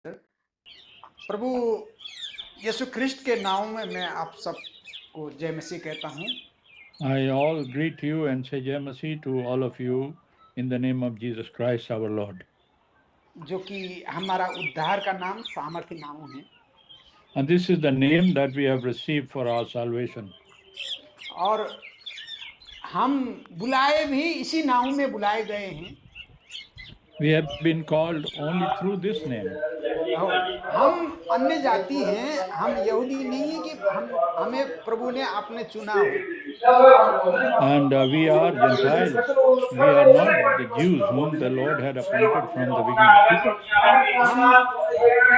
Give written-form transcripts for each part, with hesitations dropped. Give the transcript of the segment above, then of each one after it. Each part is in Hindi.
प्रभु यीशु ख्रिस्ट के नाम में मैं आप सबको जय मसीह कहता हूँ। I all greet you and say Jai Masih to all of you in the name of Jesus Christ our Lord. जो कि हमारा उद्धार का नाम सामर्थ्य नाम है। And this is the name that we have received for our salvation. और हम बुलाए भी इसी नाम में बुलाए गए हैं। We have been called only through this name. हम अन्य जाति हैं, हम यहूदी नहीं है कि हमें प्रभु ने आपने चुना हो। And we are Gentiles. We are not the Jews whom the Lord had appointed from the beginning. हम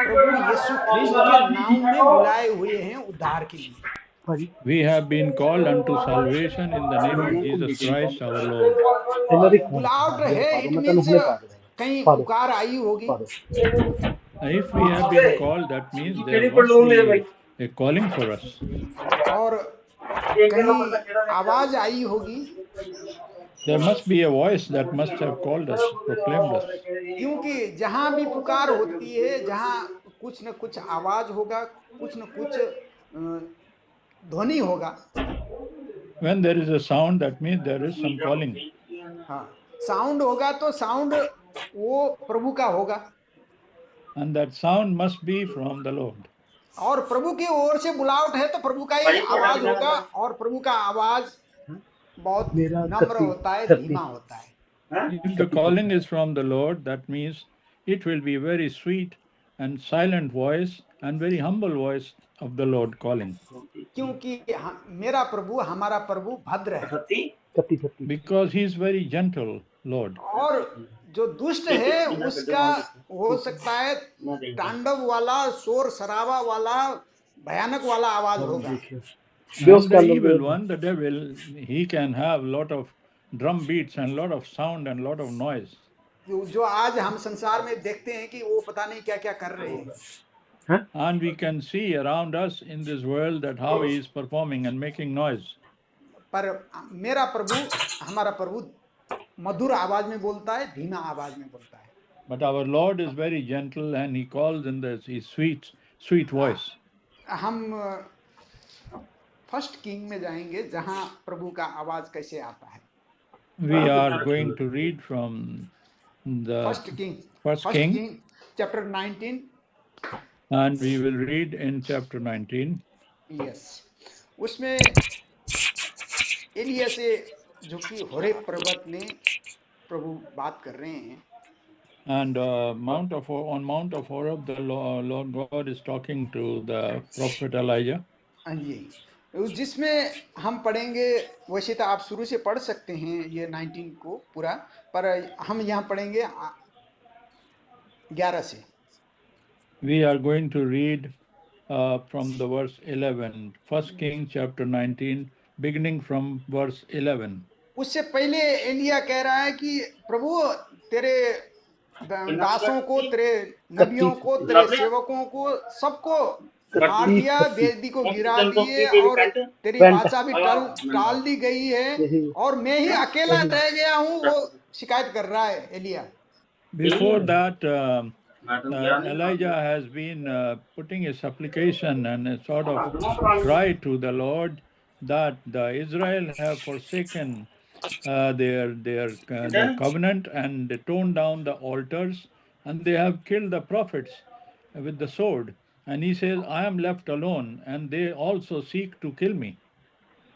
प्रभु यीशु ख्रिस्ट के नाम में बुलाए हुए हैं उद्धार के लिए। We have been called unto salvation in the name of Jesus Christ our Lord. बुलावट है, इट मीन्स कहीं पुकार आई होगी। If we have been called, that means there must be a calling for us. और कहीं आवाज आई होगी। There must be a voice that must have called us, proclaimed us. क्योंकि जहां भी पुकार होती है, जहां कुछ न कुछ आवाज होगा, कुछ न कुछ ध्वनि होगा। When there is a sound, that means there is some calling. हाँ, साउंड होगा तो साउंड वो प्रभु का होगा। And that sound must be from the Lord. और प्रभु की ओर से बुलावट है तो प्रभु का ही आवाज होगा। और प्रभु का आवाज बहुत नम्र होता है, धीमा होता है। If the calling is from the Lord, that means it will be very sweet and silent voice and very humble voice of the Lord calling. क्योंकि मेरा प्रभु, हमारा प्रभु भद्र है। Because he is very gentle, Lord. और जो दुष्ट है उसका हो सकता है तांडव वाला, शोर शराबा वाला, भयानक वाला आवाज होगा। And the evil one, the devil, he can have lot of drum beats and lot of sound and lot of noise. जो आज हम संसार में देखते हैं कि वो पता नहीं क्या क्या कर रहे हैं। And we can see around us in this world that how he is performing and making noise. पर मेरा प्रभु, हमारा प्रभु मधुर आवाज में बोलता है, धीमा आवाज में बोलता है। But our Lord is very gentle and he calls in his sweet voice. हम फर्स्ट किंग में जाएंगे जहां प्रभु का आवाज कैसे आता है। We are going to read from the First King chapter 19. And we will read in chapter 19. Yes. उसमें एलिया से जो कि होरेब पर्वत में प्रभु बात कर रहे हैं। And on Mount of Horeb, the Lord God is talking to the prophet Elijah. हाँ जी, जिसमें हम पढ़ेंगे, वैसे तो आप शुरू से पढ़ सकते हैं ये 19 को पूरा, पर हम यहाँ पढ़ेंगे 11 से। We are going to read from the verse 11, First King chapter 19, beginning from verse 11. उससे पहले एलिया कह रहा है कि प्रभु तेरे दासों को, तेरे नबियों को, तेरे सेवकों को, सबको मार दिया, वेदी को गिरा दिए और तेरी भाषा भी टाल दी गई है और मैं ही अकेला रह गया हूँ, वो शिकायत कर रहा है Elia. Before that, Elijah has been putting a supplication and a sort of cry to the Lord that the Israel have forsaken their covenant and they torn down the altars and they have killed the prophets with the sword. And he says, I am left alone and they also seek to kill me.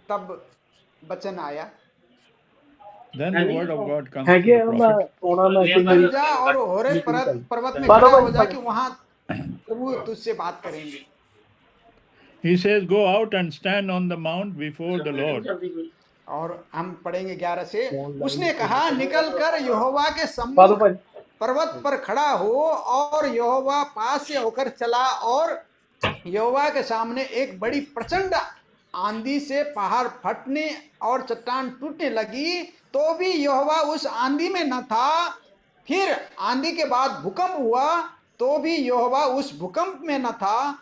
तब वचन आया, then the word of God comes to the prophet. जा और होरेब पर्वत में खड़ा हो जा कि वहां प्रभु तुझसे बात करेंगे। He says, go out and stand on the mount before the Lord. और हम पढ़ेंगे 11 से। उसने कहा, निकल कर यहोवा के सम्मुख पर्वत पर खड़ा हो, और यहोवा पास से होकर चला और यहोवा के सामने एक बड़ी प्रचंड आंधी से पहाड़ फटने और चट्टान टूटने लगी, तो भी यहोवा उस आंधी में न था। फिर आंधी के बाद भूकंप हुआ, तो भी यहोवा उस भूकंप में न था।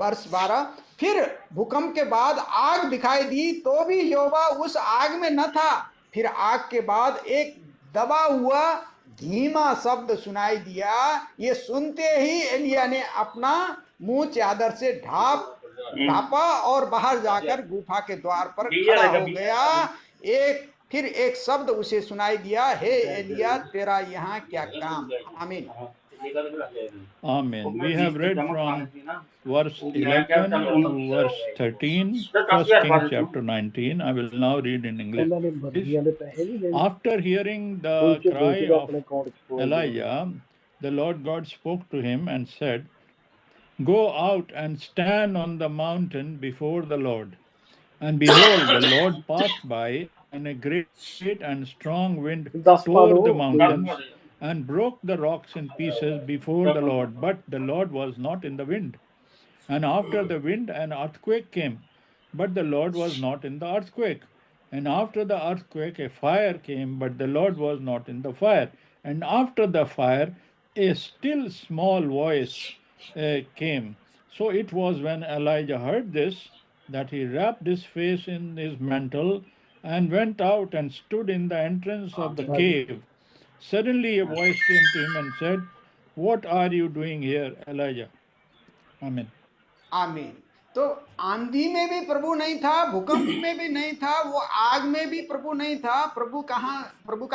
वर्ष 12, फिर भूकंप के बाद आग दिखाई दी, तो भी यहोवा उस आग में न था। फिर आग के बाद एक दबा हुआ धीमा शब्द सुनाई दिया। ये सुनते ही एलिया ने अपना मुंह चादर से ढापा और बाहर जाकर गुफा के द्वार पर खड़ा हो गया। फिर एक शब्द उसे सुनाई दिया, हे एलिया तेरा यहाँ क्या काम। आमीन। Amen. We have read from verse 11 to verse 13, 1 Kings chapter 19. I will now read in English. After hearing the cry of Elijah, the Lord God spoke to him and said, "Go out and stand on the mountain before the Lord." And behold, the Lord passed by, and a great and strong wind tore the mountains and broke the rocks in pieces before the Lord. But the Lord was not in the wind. And after the wind, an earthquake came, but the Lord was not in the earthquake. And after the earthquake, a fire came, but the Lord was not in the fire. And after the fire, a still small voice came. So it was when Elijah heard this that he wrapped his face in his mantle and went out and stood in the entrance of the cave. Suddenly a voice came to him and said, "What are you doing here, Elijah?" Amen. आमीन। तो आंधी में भी प्रभु नहीं था, भूकंप में भी नहीं था, वो आग में भी प्रभु नहीं था। प्रभु का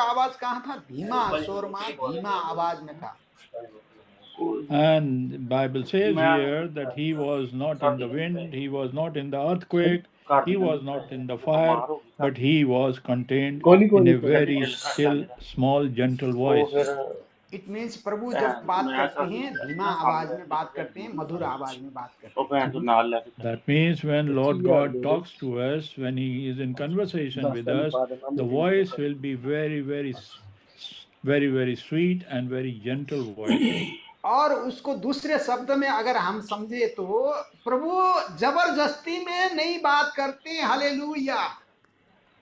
आवाज कहाँ था? धीमा स्वर में, धीमा आवाज में था। And the Bible says here that he was not in the wind, he was not in the earthquake, he was not in the fire, but he was contained in a very still, small, gentle voice. It means प्रभु जब बात करते हैं धीमा आवाज में बात करते हैं, मधुर आवाज में बात करते हैं। That means when Lord God talks to us, when he is in conversation with us, the voice will be very, very sweet and very gentle voice. और उसको दूसरे शब्द में अगर हम समझे तो प्रभु जबरदस्ती में नहीं बात करते। Hallelujah.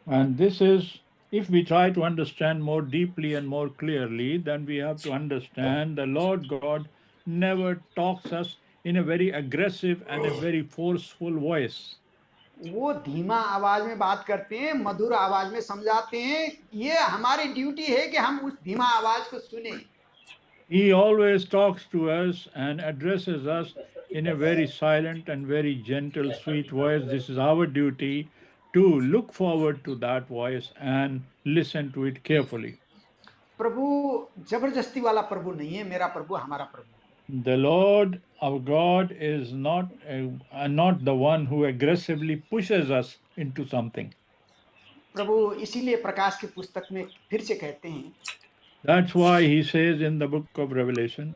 And this is, if we try to understand more deeply and more clearly, then we have to understand the Lord God never talks us in a very aggressive and a very forceful voice. वो धीमा आवाज में बात करते हैं, मधुर आवाज में समझाते हैं। ये हमारी ड्यूटी है कि हम उस धीमा आवाज को सुने। He always talks to us and addresses us in a very silent and very gentle, sweet voice. This is our duty to look forward to that voice and listen to it carefully. प्रभु जबरदस्ती वाला प्रभु नहीं है, मेरा प्रभु, हमारा प्रभु। The Lord our God is not the one who aggressively pushes us into something. प्रभु इसीलिए प्रकाश की पुस्तक में फिर से कहते हैं, That's why he says in the book of Revelation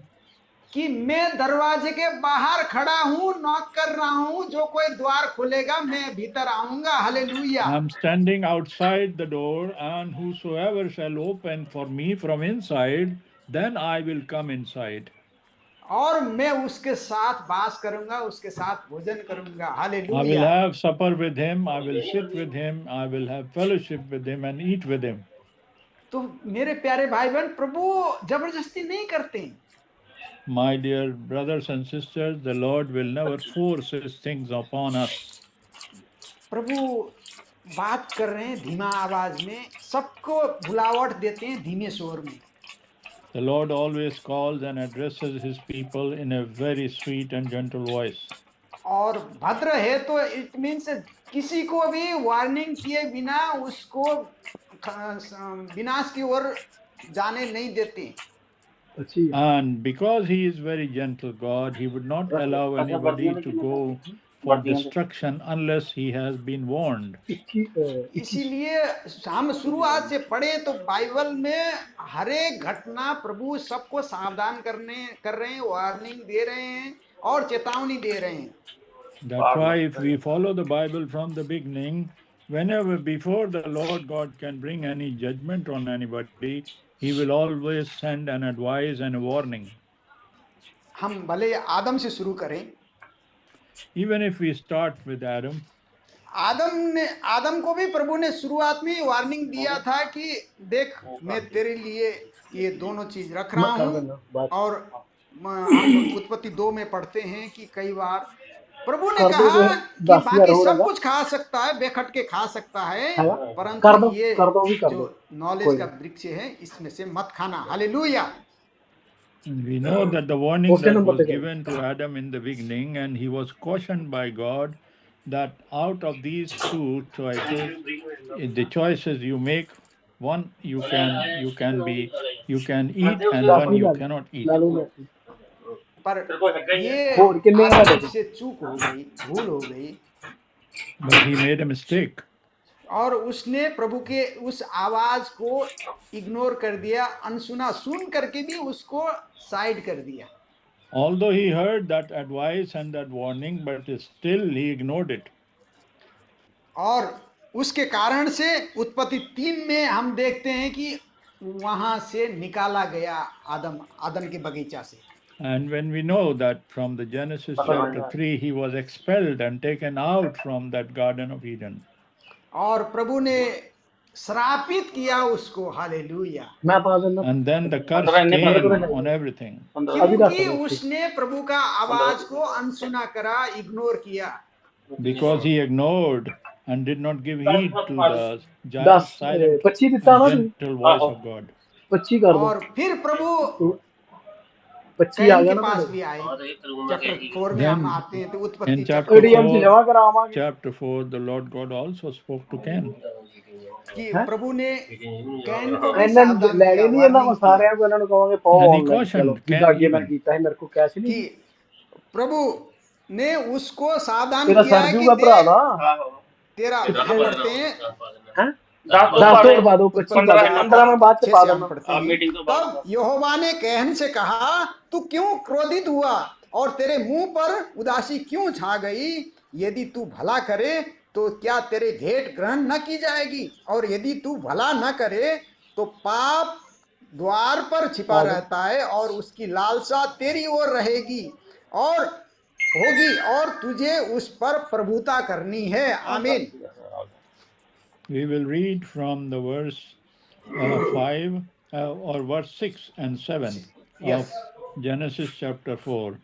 कि मैं दरवाजे के बाहर खड़ा हूं, नॉक कर रहा हूं, जो कोई द्वार खोलेगा मैं भीतर आऊंगा। Hallelujah. I'm standing outside the door, and whosoever shall open for me from inside, then I will come inside. और मैं उसके साथ बास करूंगा, उसके साथ भोजन करूंगा। Hallelujah. I will have supper with him, I will sit with him, I will have fellowship with him and eat with him. तो मेरे प्यारे भाई बहन, प्रभु जबरदस्ती नहीं करते। My dear brothers and sisters, the Lord will never force his things upon us. प्रभु बात कर रहे हैं धीमा आवाज में, सबको बुलावट देते हैं धीमे स्वर में। The Lord always calls and addresses his people in a very sweet and gentle voice. और भद्र है तो इट मीन्स किसी को भी वार्निंग किए बिना उसको विनाश की ओर जाने नहीं देते। And because he is very gentle God, he would not allow anybody to go for destruction unless he has been warned. इसीलिए हम शुरुआत से पढ़े तो बाइबल में हर एक घटना प्रभु सबको सावधान कर रहे हैं, वार्निंग दे रहे हैं और चेतावनी दे रहे हैं। That's why if we follow the Bible from the beginning, whenever before the Lord God can bring any judgment on anybody, he will always send an advice and a warning. हम भले आदम से शुरू करें, Even if we start with Adam, आदम को भी प्रभु ने शुरुआत में वार्निंग दिया था कि देख मैं तेरे लिए ये दोनों चीज रख रहा हूं। और हम उत्पत्ति 2 में पढ़ते हैं कि कई बार प्रभु ने कहा कि बाकी सब कुछ खा सकता है, बेखट के खा सकता है, परंतु ये जो नॉलेज का वृक्ष है इसमें से मत खाना। Hallelujah. We know that the warning that was given to Adam in the beginning, and he was cautioned by God that out of these two choices, the choices you make, one you can eat, and one you cannot eat. पर ये आदम से चूक हो गई, भूल हो गई। But he made a mistake. और उसने प्रभु के उस आवाज को इग्नोर कर दिया, अनसुना सुन करके भी उसको साइड कर दिया। Although he heard that advice and that warning, but still he ignored it. और उसके कारण से उत्पत्ति 3 में हम देखते हैं कि वहां से निकाला गया आदम के बगीचा से। And when we know that from the Genesis chapter 3, he was expelled and taken out from that Garden of Eden. और प्रभु ने श्रापित किया उसको। Hallelujah. And then the curse came on everything. क्योंकि उसने प्रभु का आवाज को अनसुना करा, इग्नोर किया। Because he ignored and did not give heed to the silent and gentle voice of God. और फिर प्रभु कैन के पास भी आए। चैप्टर 4 में हम आते हैं तो उत्पत्ति In chapter 4, the Lord God also spoke to Cain. कि प्रभु ने कैन को भी सावधान किया कि प्रभु ने उसको सावधान किया कि तेरा पढ़ते हैं तब यहोवा ने कैन से कहा, तू क्यों क्रोधित हुआ और तेरे मुंह पर उदासी क्यों छा गई? यदि तू भला करे तो क्या तेरे भेंट ग्रहण न की जाएगी, और यदि तू भला न करे तो पाप द्वार पर छिपा रहता है और उसकी लालसा तेरी ओर रहेगी और होगी और तुझे उस पर प्रभुता करनी है। आमीन। We will read from the verse 5 or verse 6 and 7 of Genesis chapter 4.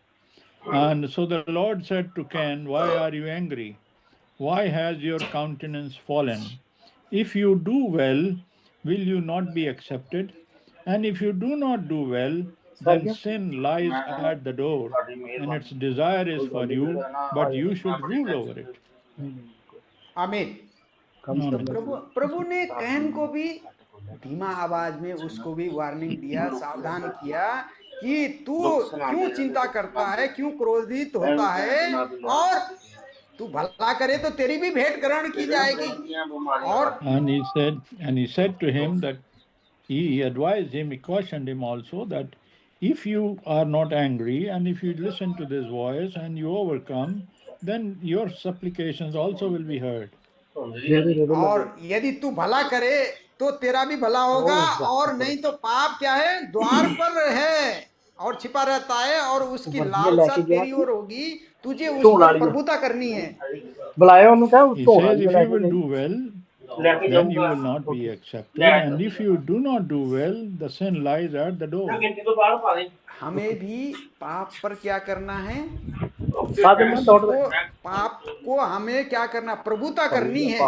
And so the Lord said to Cain, why are you angry? Why has your countenance fallen? If you do well, will you not be accepted? And if you do not do well, then sin lies at the door, and its desire is for you, but you should rule over it. आमीन। प्रभु ने कैन को भी धीमा आवाज में उसको भी वार्निंग दिया, सावधान किया कि तू क्यों चिंता करता है, क्यों क्रोधित होता है, और तू भला करे तो तेरी भी भेंट ग्रहण की जाएगी। और and he said to him that he advised him, he cautioned him also that if you are not angry and if you listen to this voice and you overcome, then your supplications also will be heard. और यदि तू भला करे तो तेरा भी भला होगा, और नहीं तो पाप क्या है, द्वार पर है और छिपा रहता है और उसकी लालसा तेरी ओर होगी, तुझे उस पर प्रभुता करनी है। He says if you will do well, then you will not be accepted, and if you do not do well, the sin lies at the door. हमें भी पाप पर क्या करना है, पाप को हमें क्या करना, प्रभुता करनी है।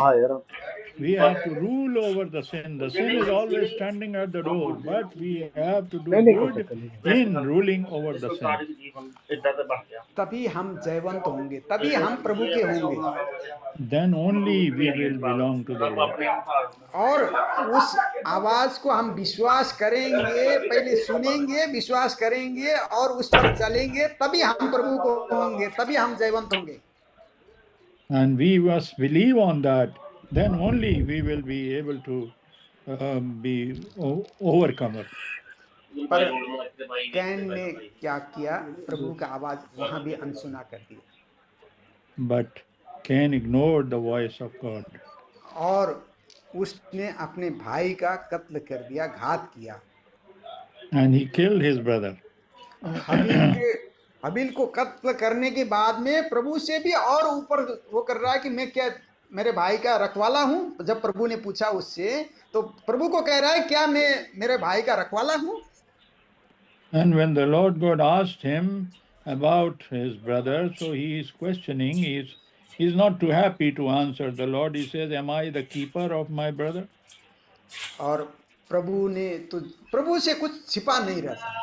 We have to rule over the sin. The sin is always standing at the door, but we have to do good in ruling over the sin. तभी हम जयवंत होंगे, तभी हम प्रभु के होंगे। Then only we will belong to the Lord. और उस आवाज को हम विश्वास करेंगे, पहले सुनेंगे, विश्वास करेंगे और उस पर चलेंगे, तभी हम प्रभु को होंगे, तभी हम जयवंत होंगे। And we must believe on that. Then only we will be able to be overcomer. पर कैन ने क्या किया, प्रभु का आवाज वहां भी अनसुना कर दिया। But Cain ignored the voice of God. और उसने अपने भाई का कत्ल कर दिया, घात किया। And he killed his brother. Habeel को कत्ल करने के बाद में प्रभु से भी और ऊपर वो कर रहा है कि मैं क्या मेरे भाई का रखवाला हूं। जब प्रभु ने पूछा उससे, तो प्रभु को कह रहा है, क्या मैं मेरे भाई का रखवाला हूं? And when the Lord God asked him about his brother, so he is questioning. He's not too happy to answer the Lord. He says, "Am I the keeper of my brother?" और प्रभु से कुछ छिपा नहीं रहता,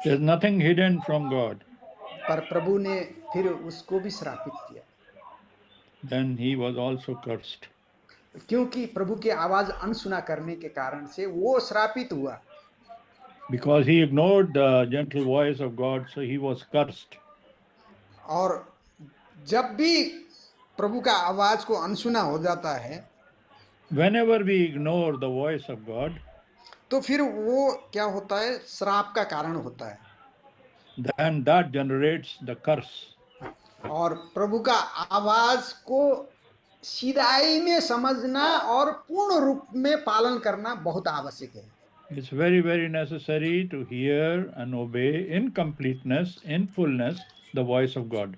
There's nothing hidden from God. पर प्रभु ने फिर उसको भी श्रापित किया, Then he was also cursed. क्योंकि प्रभु की आवाज अनसुना करने के कारण से वो श्रापित हुआ, Because he ignored the gentle voice of God, so he was cursed. और जब भी प्रभु का आवाज को अनसुना हो जाता है, Whenever we ignore the voice of God, तो फिर वो क्या होता है, श्राप का कारण होता है, then that generates the curse. और प्रभु का आवाज को सीधाई में समझना और पूर्ण रूप में पालन करना बहुत आवश्यक है. It's very, very necessary to hear and obey in completeness, in fullness, the voice of God.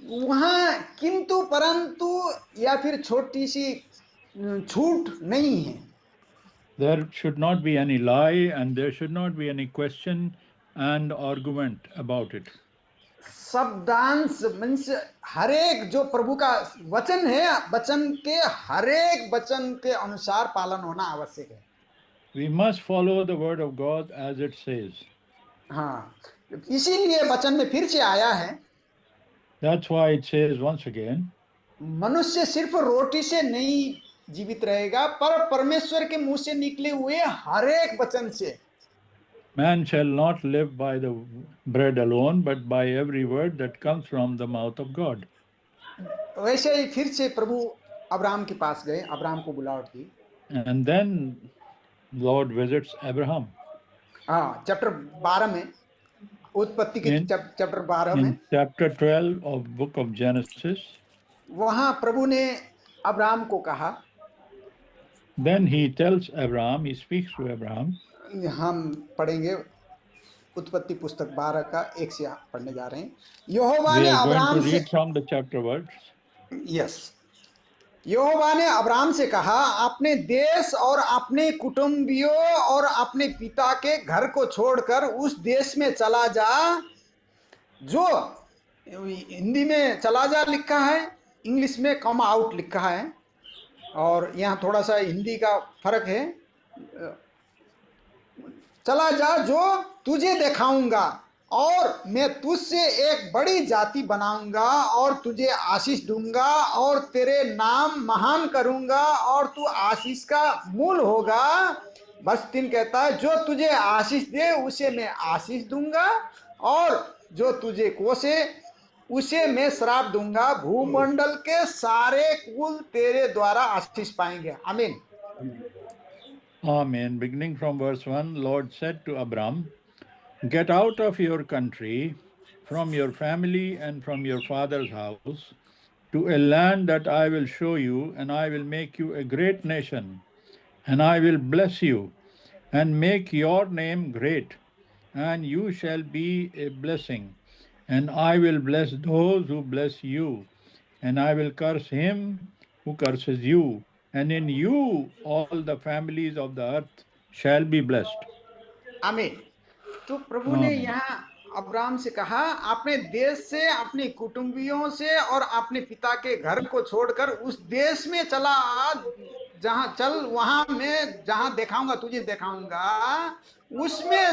वहां किंतु परंतु या फिर छोटी सी छूट नहीं है. There should not be any lie and there should not be any question and argument about it. शब्दांश मीन्स हर एक जो प्रभु का वचन है, वचन के हर एक वचन के अनुसार पालन होना आवश्यक है. We must follow the word of God as it says. हाँ, इसीलिए वचन में फिर से आया है. That's why it says once again, मनुष्य सिर्फ रोटी से नहीं जीवित रहेगा, पर परमेश्वर के मुंह से निकले हुए हर एक वचन से. Man shall not live by the bread alone, but by every word that comes from the mouth of God. वैसे ही फिर से प्रभु अब्राहम के पास गए, अब्राहम को बुलाहट दी. And then Lord visits Abraham. हाँ, चैप्टर 12 में, उत्पत्ति के चैप्टर 12 में, in chapter 12 of book of Genesis, वहां प्रभु ने अब्राहम को कहा. then he tells Abraham, he speaks to Abraham. हम पढ़ेंगे उत्पत्ति पुस्तक 12 का 1 से पढ़ने जा रहे हैं. यहोवा ने अब्राहम से, from the chapter words. Yes, Jehovah ने अब्राहम से कहा, अपने देश और अपने कुटुंबियों और अपने पिता के घर को छोड़कर उस देश में चला जा, जो हिंदी में चला जा लिखा है, इंग्लिश में कम आउट लिखा है, और यहाँ थोड़ा सा हिंदी का फर्क है. चला जा जो तुझे दिखाऊंगा, और मैं तुझसे एक बड़ी जाति बनाऊंगा और तुझे आशीष दूंगा और तेरे नाम महान करूंगा और तू आशीष का मूल होगा. बस 3 कहता है, जो तुझे आशीष दे उसे मैं आशीष दूंगा और जो तुझे कोसे उसे मैं श्राप दूंगा. भूमंडल के सारे कुल तेरे द्वारा आशीष पाएंगे. आमीन. Amen. Beginning from verse 1, Lord said to Abram, "Get out of your country, from your family and from your father's house, to a land that I will show you, and I will make you a great nation, and I will bless you, and make your name great, and you shall be a blessing. And I will bless those who bless you, and I will curse him who curses you. And in you all the families of the earth shall be blessed." आमीन. तो प्रभु ने यहाँ अब्राहम से कहा, अपने देश से, अपने कुटुंबियों से और अपने पिता के घर को छोड़कर उस देश में चला आ, जहाँ चल, वहां मैं जहाँ दिखाऊंगा, तुझे दिखाऊंगा, उसमें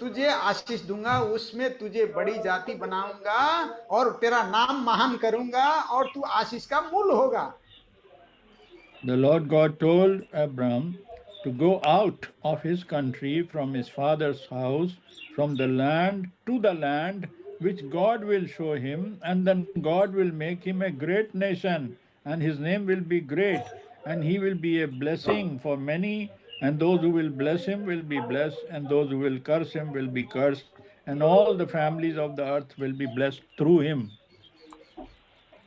तुझे आशीष दूंगा, उसमें तुझे बड़ी जाति बनाऊंगा और तेरा नाम महान करूंगा और तू आशीष का मूल होगा. The Lord God told Abram to go out of his country, from his father's house, from the land to the land which God will show him, and then God will make him a great nation, and his name will be great, and he will be a blessing for many, and those who will bless him will be blessed, and those who will curse him will be cursed, and all the families of the earth will be blessed through him.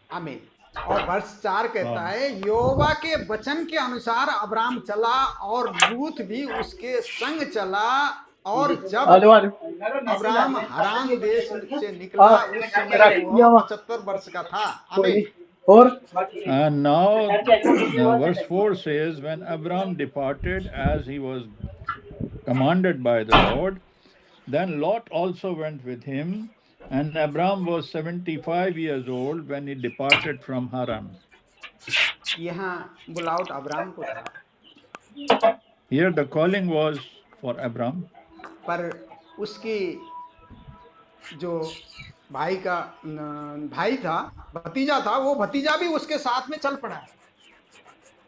आमीन. और वर्ष 4 कहता है, यहोवा के वचन के अनुसार अब्राहम चला और लूत भी उसके संग चला, और जब अब्राहम हरान देश से निकला उस समय वह 75 वर्ष का था. आमीन. And now verse 4 says, when Abram departed as he was commanded by the Lord, then Lot also went with him, And Abram was 75 years old when he departed from Haran. यहाँ बुलावट अब्राम को था, Here the calling was for Abram, पर उसकी जो भाई का भाई था, भतीजा था, वो भतीजा भी उसके साथ में चल पड़ा।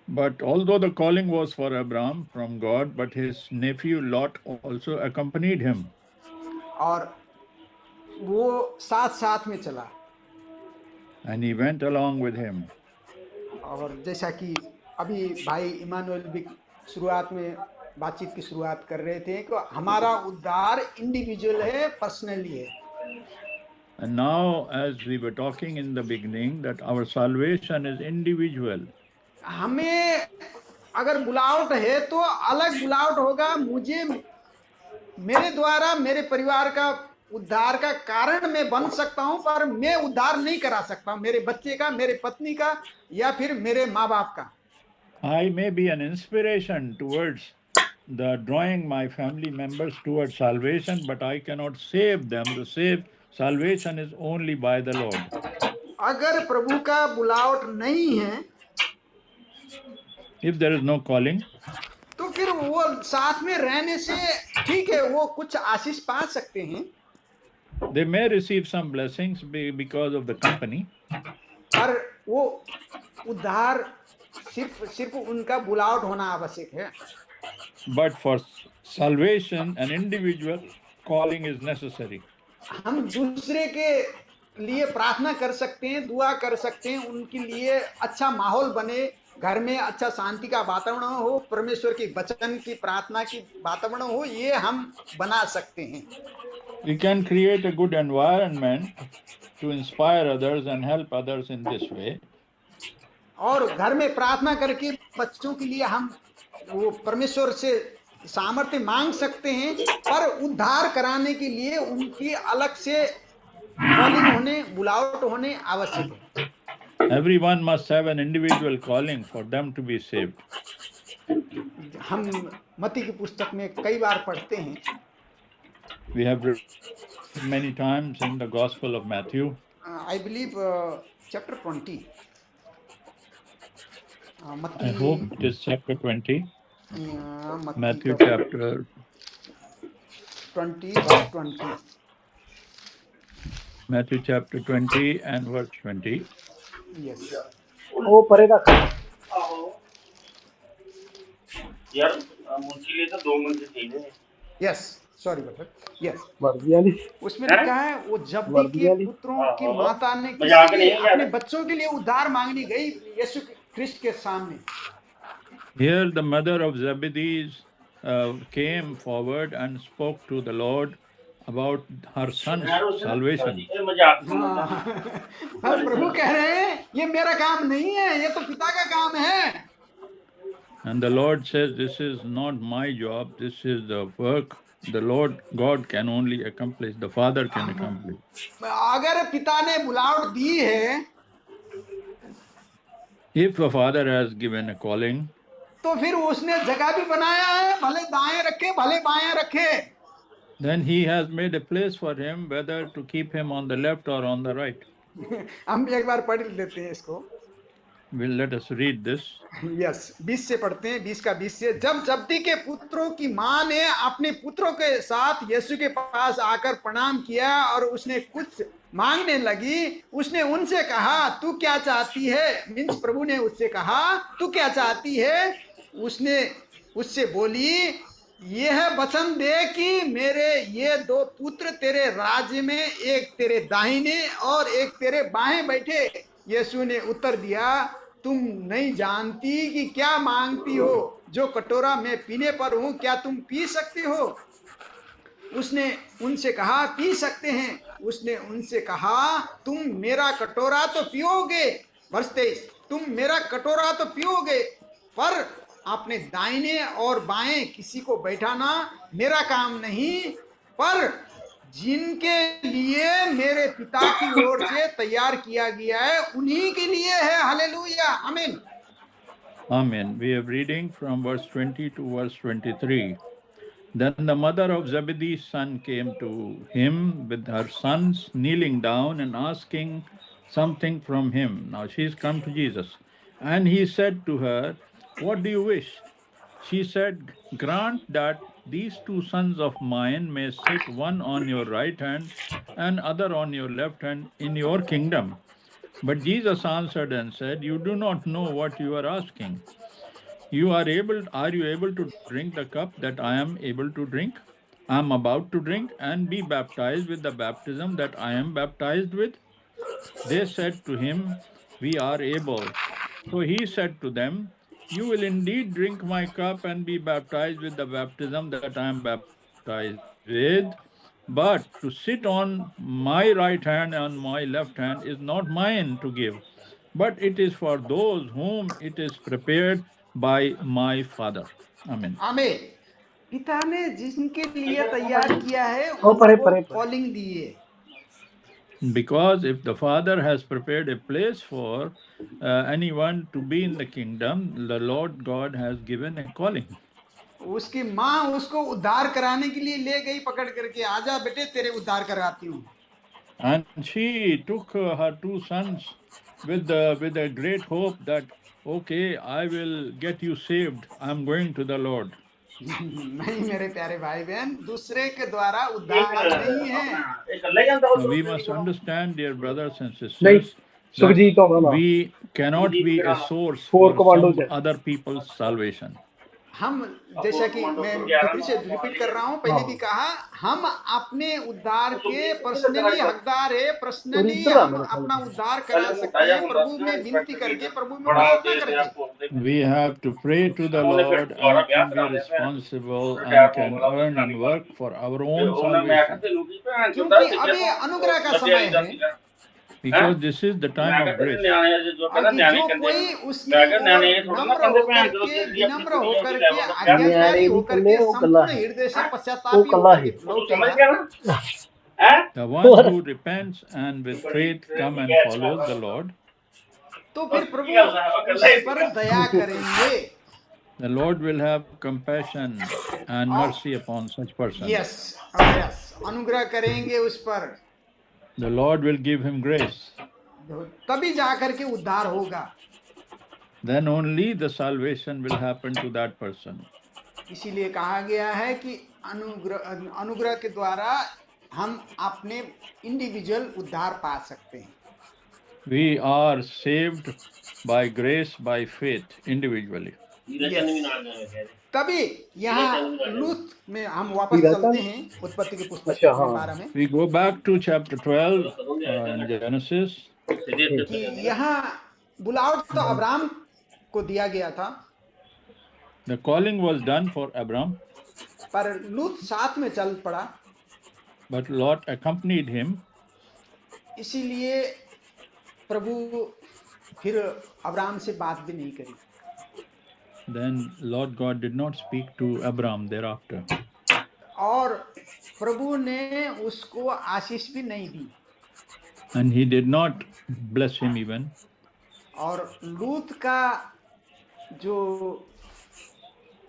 but although the calling was for Abram from God, but his nephew Lot also accompanied him. और वो साथ साथ में चला, And he went along with him. और जैसा कि अभी भाई इमानुएल भी शुरुआत में बातचीत की शुरुआत कर रहे थे कि हमारा उद्धार इंडिविजुअल है, पर्सनली है। And now, as we were talking in the beginning, that our salvation is individual. हमें अगर बुलावट है तो अलग बुलावट होगा। मुझे मेरे द्वारा मेरे परिवार का उद्धार का कारण मैं बन सकता हूं, पर मैं उद्धार नहीं करा सकता हूं मेरे बच्चे का, मेरे पत्नी का, या फिर मेरे माँ बाप का। I may be an inspiration towards the drawing my family members towards salvation, but I cannot save them. The salvation is only by the Lord. अगर प्रभु का बुलावट नहीं है, If there is no calling, तो फिर वो साथ में रहने से ठीक है, वो कुछ आशीष पा सकते हैं। they may receive some blessings because of the company. पर वो उद्धार सिर्फ उनका बुलावट होना आवश्यक है। But for salvation, an individual calling is necessary. हम दूसरे के लिए प्रार्थना कर सकते हैं, दुआ कर सकते हैं, उनके लिए अच्छा माहौल बने, घर में अच्छा शांति का वातावरण हो, परमेश्वर की वचन की प्रार्थना की वातावरण हो, ये हम बना सकते हैं। We can create a good environment to inspire others and help others in this way. और घर में प्रार्थना करके बच्चों के लिए हम वो परमेश्वर से सामर्थ्य मांग सकते हैं, पर उद्धार कराने के लिए उनकी अलग से कॉलिंग होने, बुलावट होने आवश्यक है। Everyone must have an individual calling for them to be saved. हम मत्ती की पुस्तक में कई बार पढ़ते हैं। We have read many times in the Gospel of Matthew. I believe chapter 20. I hope it is chapter 20. Matthew chapter 20 verse 20. Matthew chapter 20 and verse 20. Yes. वो परेगा यार मुझे लिए तो 2 मिनट चाहिए। Yes, sorry brother. Yes. वर्दियाली उसमें लिखा है वो जब्दी के पुत्रों की माता ने अपने बच्चों के लिए उद्धार मांगने गई यीशु ख्रिस्त के सामने। Here the mother of Zebedee came forward and spoke to the Lord about her son's salvation. प्रभु कह रहे हैं ये मेरा काम नहीं है, ये तो पिता का काम है। And the Lord says, this is not my job, this is the work the Lord God can only accomplish, the Father can accomplish. अगर पिता ने बुलावट दी है, if a father has given a calling, तो फिर उसने जगह भी बनाया है, भले दाएं रखे भले बाएं रखे। then he has made a place for him whether to keep him on the left or on the right. हम एक बार पढ़ लेते हैं इसको। Let us read this. Yes, 20 से पढ़ते हैं, 20 का 20 से। जब जब्दी के पुत्रों की माँ ने अपने पुत्रों के साथ यीशु के पास आकर प्रणाम किया और उसने कुछ मांगने लगी, उसने उनसे कहा तू क्या चाहती है? मीन्स प्रभु ने उससे कहा तू क्या चाहती है? उसने उससे बोली यह वचन दे कि मेरे ये 2 पुत्र तेरे राज्य में, एक तेरे दाहिने और एक तेरे बाएं बैठे। यीशु ने उत्तर दिया तुम नहीं जानती कि क्या मांगती हो, जो कटोरा मैं पीने पर हूं क्या तुम पी सकती हो? उसने उनसे कहा पी सकते हैं। उसने उनसे कहा तुम मेरा कटोरा तो पियोगे, वर्ष 23, तुम मेरा कटोरा तो पियोगे, पर अपने दाहिने और बाएं किसी को बैठाना मेरा काम नहीं, पर जिनके लिए मेरे पिता की ओर से तैयार किया गया है उन्हीं के लिए है। हालेलुया, आमीन। Amen. We are reading from verse 20 to verse 23. Then the mother of Zebedee's son came to him with her sons, kneeling down and asking something from him. Now she's come to Jesus. And he said to her, "What do you wish?" She said, "Grant that these two sons of mine may sit, one on your right hand and other on your left hand, in your kingdom." But Jesus answered and said, "You do not know what you are asking. Are you able to drink the cup that I am able to drink? I am about to drink, and be baptized with the baptism that I am baptized with?" They said to him, "We are able." So he said to them, "You will indeed drink my cup and be baptized with the baptism that I am baptized with. But to sit on my right hand and my left hand is not mine to give, but it is for those whom it is prepared by my Father. Amen. आमीन। पिता ने जिनके लिए तैयार किया है उनको कॉलिंग दी है। Because if the Father has prepared a place for anyone to be in the kingdom, the Lord God has given a calling. उसकी माँ उसको उद्धार कराने के लिए ले गई पकड़ करके, आजा बेटे तेरे उद्धार कराती हूँ। And she took her two sons with a great hope that, okay, I will get you saved. I'm going to the Lord. नहीं मेरे प्यारे भाई बहन, दूसरे के द्वारा उद्धार नहीं है। Now, we must understand, dear brothers and sisters, that we cannot be a source for some other people's salvation. हम, जैसा कि मैं फिर से रिपीट कर रहा हूँ, पहले भी कहा, हम अपने उद्धार के पर्सनली हकदार है। पर्सनली हम अपना उद्धार करा सकते हैं प्रभु में विनती करके, प्रभु में प्रार्थना करके। We have to pray to the Lord and can be responsible and can earn and work for our own salvation. क्योंकि अभी अनुग्रह का समय है। Because this is the time of grace. जो कोई उसकी विनम्र होकर के, आज्ञाकारी होकर के, संपूर्ण हृदय से पश्चातापी होकर के लौटेगा, the one who repents and with faith come and follows the Lord, तो फिर प्रभु उस पर दया करेंगे। The Lord will have compassion and mercy upon such person. Yes, yes, अनुग्रह करेंगे उस पर। The Lord will give him grace. तभी जाकर के उद्धार होगा। Then only the salvation will happen to that person. इसीलिए कहा गया है कि अनुग्रह के द्वारा हम अपने इंडिविजुअल उद्धार पा सकते हैं। We are saved by grace, by faith, individually. Yes. तभी यहाँ लूत में हम वापस चलते हैं, उत्पत्ति के पुस्तक के 12 में। We go back to chapter 12 in Genesis. कि यहाँ बुलावट तो अब्राहम को दिया गया था। The calling was done for Abram. पर लूत साथ में चल पड़ा। But Lot accompanied him. इसीलिए प्रभु फिर अब्राहम से बात भी नहीं करी। Then Lord God did not speak to Abram thereafter. और प्रभु ने उसको आशीष भी नहीं दी। And he did not bless him even. और लूत का जो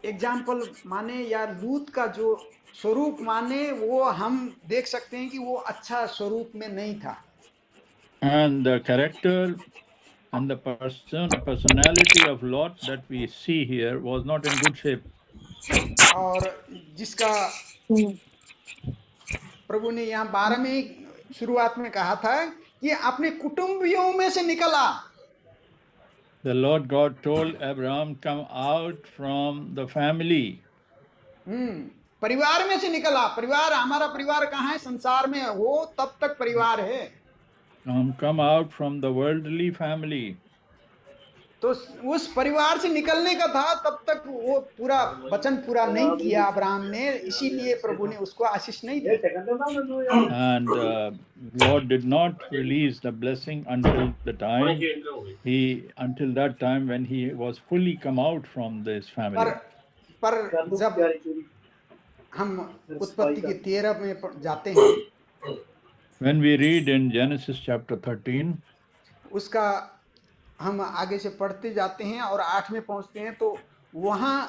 एग्जाम्पल माने या लूत का जो स्वरूप माने, वो हम देख सकते हैं कि वो अच्छा स्वरूप में नहीं था। And the character and the personality of Lot that we see here was not in good shape. और जिसका प्रभु ने यहाँ 12 में शुरुआत में कहा था कि अपने कुटुंबियों में से निकला। The Lord God told Abraham, come out from the family. परिवार में से निकला। परिवार, हमारा परिवार कहाँ है? संसार में हो तब तक परिवार है। Come out from the worldly family. तो उस परिवार से निकलने का था, तब तक वो पूरा वचन पूरा नहीं किया अब्राहम ने, इसीलिए प्रभु ने उसको आशीष नहीं दी। And Lord did not release the blessing until that time when he was fully come out from this family. पर जब हम उत्पत्ति के 13 में जाते हैं, when we read in Genesis chapter 13, उसका हम आगे से पढ़ते जाते हैं और 8 में पहुंचते हैं, तो वहां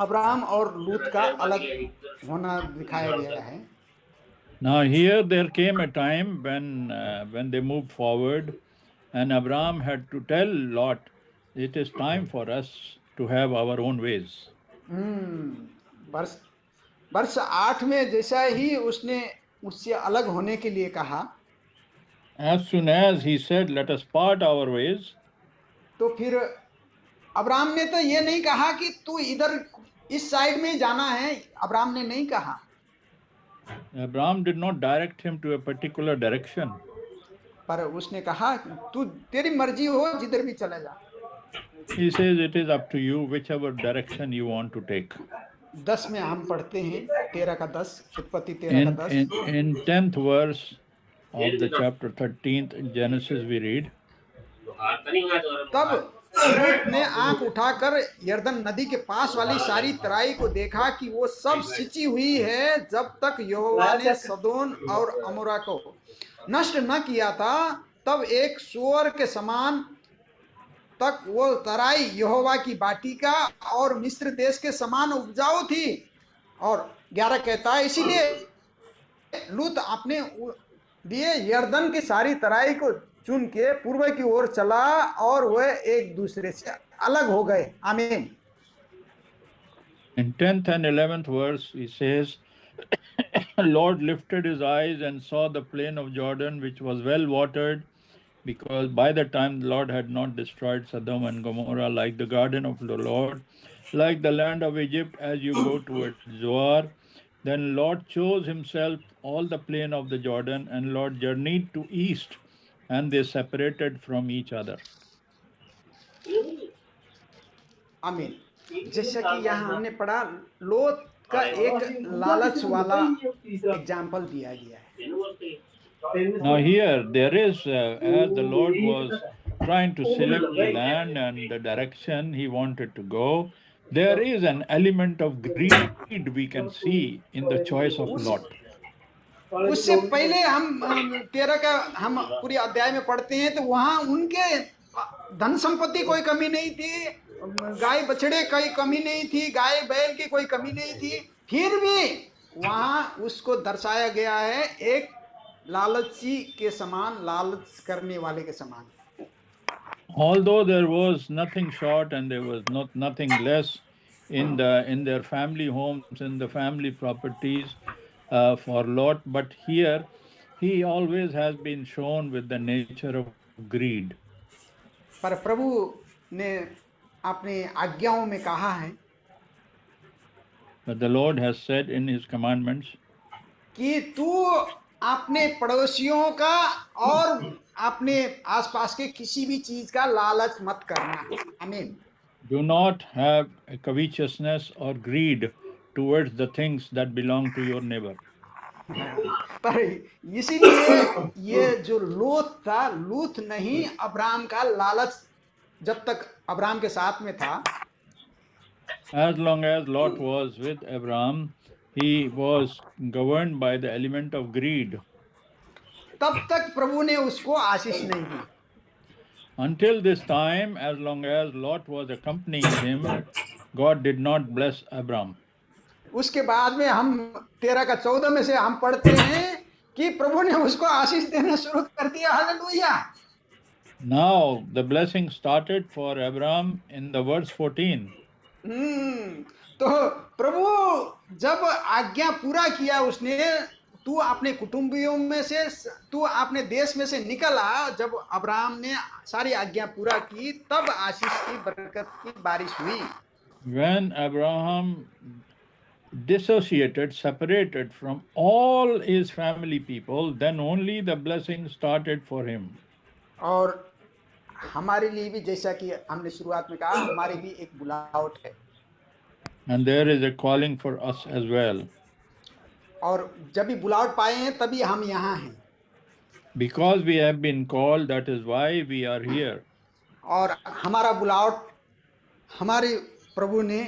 अब्राहम और लूत का अलग होना दिखाया गया है। Now here there came a time when they moved forward, and Abraham had to tell Lot, it is time for us to have our own ways. वर्ष 8 में जैसा ही उसने उससे अलग होने के लिए कहा, As soon as he said, let us part our ways, तो फिर अब्राहम ने तो ये नहीं कहा कि तू इधर इस साइड में जाना है, अब्राहम ने नहीं कहा। Abraham did not direct him to a particular direction. पर उसने कहा तू तेरी मर्जी हो, जिधर भी चले जा। He says it is up to you, whichever direction you want to take. 10 में हम पढ़ते हैं 13 का 10, उत्पत्ति 13 का 10। In 10th verse of the chapter 13th Genesis we read, तब लूत ने आंख उठाकर यरदन नदी के पास वाली सारी तराई को देखा कि वो सब सिंची हुई है, जब तक यहोवा ने सदोम और अमोरा को नष्ट न किया था। तब एक सूअर के समान तक वो तराई यहोवा की बाटी का और मिस्र देश के समान उपजाऊ थी। और 11 कहता है, इसीलिए लूत अपने दिए यरदन की सारी तराई को चुन के पूर्व की ओर चला और वह एक दूसरे से अलग हो गए। आमीन। In 10th and 11th verse he says, Lord lifted his eyes and saw the plain of Jordan, which was well watered, because by the time the Lord had not destroyed Sodom and Gomorrah, like the garden of the Lord, like the land of Egypt, as you go towards Zoar. Then Lord chose himself all the plain of the Jordan, and Lord journeyed to east, and they separated from each other. आमीन। जैसा कि यहाँ हमने पढ़ा, लोत का एक लालच वाला एग्जाम्पल दिया गया है। Now here there is, as the Lord was trying to select the land and the direction he wanted to go, there is an element of greed we can see in the choice of Lot. उससे पहले हम 13 का हम पूरी अध्याय में पढ़ते हैं, तो वहां उनके धन संपत्ति कोई कमी नहीं थी, गाय बछड़े कोई कमी नहीं थी, गाय बैल की कोई कमी नहीं थी, फिर भी वहां उसको दर्शाया गया है एक लालची के समान, लालच करने वाले के समान। Although there was nothing short and there was nothing less in their family homes, in the family properties for Lot, but here he always has been shown with the nature of greed. पर प्रभु ने अपनी आज्ञाओं में कहा है, But the Lord has said in his commandments कि तू अपने पड़ोसियों का और अपने आसपास के किसी भी चीज का लालच मत करना। आमीन। Do not have a covetousness or greed towards the things that belong to your neighbor. पर इसीलिए ये जो लूत था, लूत नहीं, अब्राहम का लालच जब तक अब्राहम के साथ में था, As long as Lot was with Abraham, he was governed by the element of greed. तब तक प्रभु ने उसको आशीष नहीं दी। Until this time, as long as Lot was accompanying him, God did not bless Abraham. उसके बाद में हम 13 का 14 में से हम पढ़ते हैं कि प्रभु ने उसको आशीष देना शुरू कर दिया। Hallelujah. Now the blessing started for Abraham in the verse 14. तो प्रभु जब आज्ञा पूरा किया उसने, तू अपने कुटुंबियों में से, तू अपने देश में से निकल आ, जब अब्राहम ने सारी आज्ञा पूरा की, तब आशीष की बरकत की बारिश हुई। When Abraham dissociated, separated from all his family people, then only the blessing started for him. और हमारे लिए भी, जैसा कि हमने शुरुआत में कहा, हमारे भी एक बुलाहट है। And there is a calling for us as well. और जब भी बुलाहट पाए हैं तभी हम यहाँ हैं। Because we have been called, that is why we are here. और हमारा बुलाहट हमारे प्रभु ने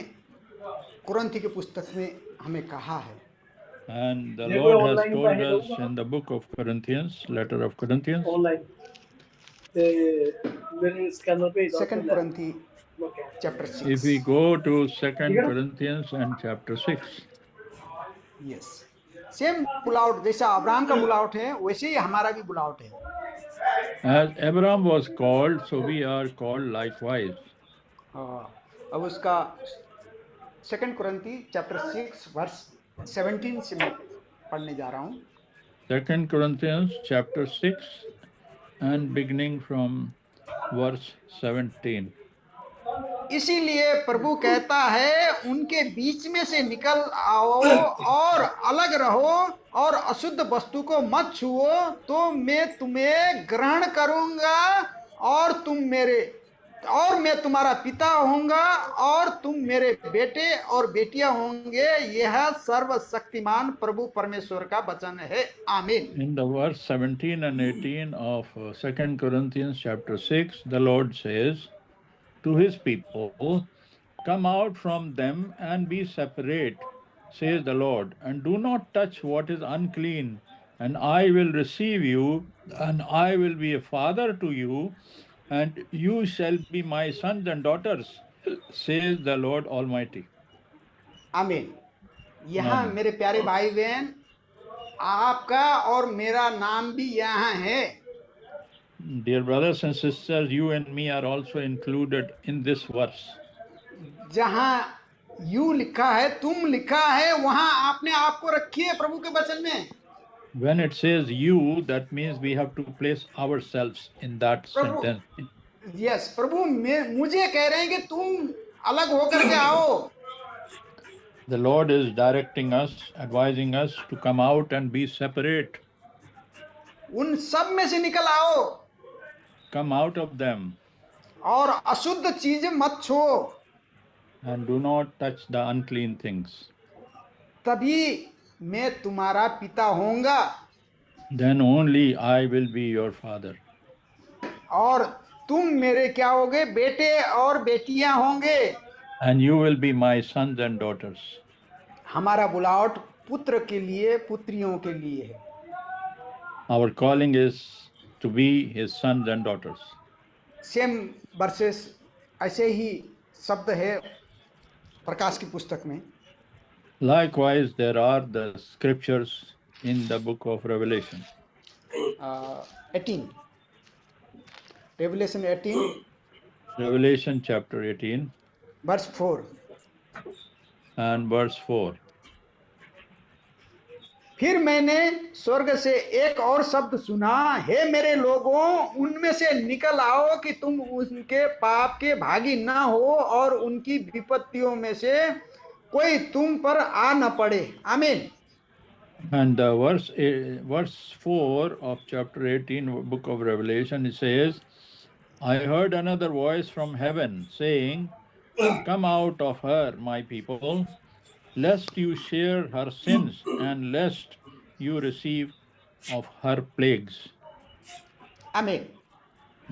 कुरिन्थी की पुस्तक में हमें कहा है। And the Lord has told us in the book of Corinthians, letter of Corinthians, second कुरिन्थी chapter 6. If we go to 2 Corinthians and chapter 6, Yes. Same बुलावट जैसा अब्राहम का बुलावट है वैसे ही हमारा भी बुलावट है. as Abraham was called, so we are called likewise. अब उसका 2 कुरिन्थी चैप्टर 6 वर्स 17 से मैं पढ़ने जा रहा हूँ. 2 Corinthians chapter 6 and beginning from verse 17. इसीलिए प्रभु कहता है उनके बीच में से निकल आओ और अलग रहो और अशुद्ध वस्तु को मत छुओ तो मैं तुम्हें ग्रहण करूंगा और मैं तुम्हारा पिता होऊंगा और तुम मेरे बेटे और बेटियां होंगे. यह सर्वशक्तिमान प्रभु परमेश्वर का वचन है. आमीन. In the verse 17 and 18 of 2 Corinthians chapter 6, the Lord says to his people, "Come out from them and be separate, says the Lord, and do not touch what is unclean, and I will receive you, and I will be a father to you, and you shall be my sons and daughters, says the Lord Almighty." आमीन. यहाँ आमीन. मेरे प्यारे भाई बहन आपका और मेरा नाम भी यहाँ है. Dear brothers and sisters, you and me are also included in this verse. जहाँ यू लिखा है तुम लिखा है वहां आपने आपको रखिए प्रभु के वचन में. When it says you, that means we have to place ourselves in that sentence. Yes प्रभु मुझे कह रहे हैं कि तुम अलग होकर के आओ. The Lord is directing us, advising us to come out and be separate. उन सब में से निकल आओ. Come out of them. और अशुद्ध चीजें मत छो. And do not touch the unclean things. तभी मैं तुम्हारा पिता होऊंगा. Then only I will be your father. और तुम मेरे क्या होगे? बेटे और बेटियां होंगे. And you will be my sons and daughters. हमारा बुलावट पुत्र के लिए पुत्रियों के लिए है. Our calling is to be his sons and daughters. Same versus ऐसे ही शब्द है प्रकाश की पुस्तक में. Likewise, there are the scriptures in the book of Revelation. 18 Revelation 18 Revelation chapter 18 verse 4. and verse 4. फिर मैंने स्वर्ग से एक और शब्द सुना, हे मेरे लोगों उनमें से निकल आओ कि तुम उनके पाप के भागी ना हो और उनकी विपत्तियों में से कोई तुम पर आ न पड़े. आमीन. And verse 4 of chapter 18 book of Revelation, it says, I heard another voice from heaven saying, come out of her, my people, lest you share her sins and lest you receive of her plagues. आमीन.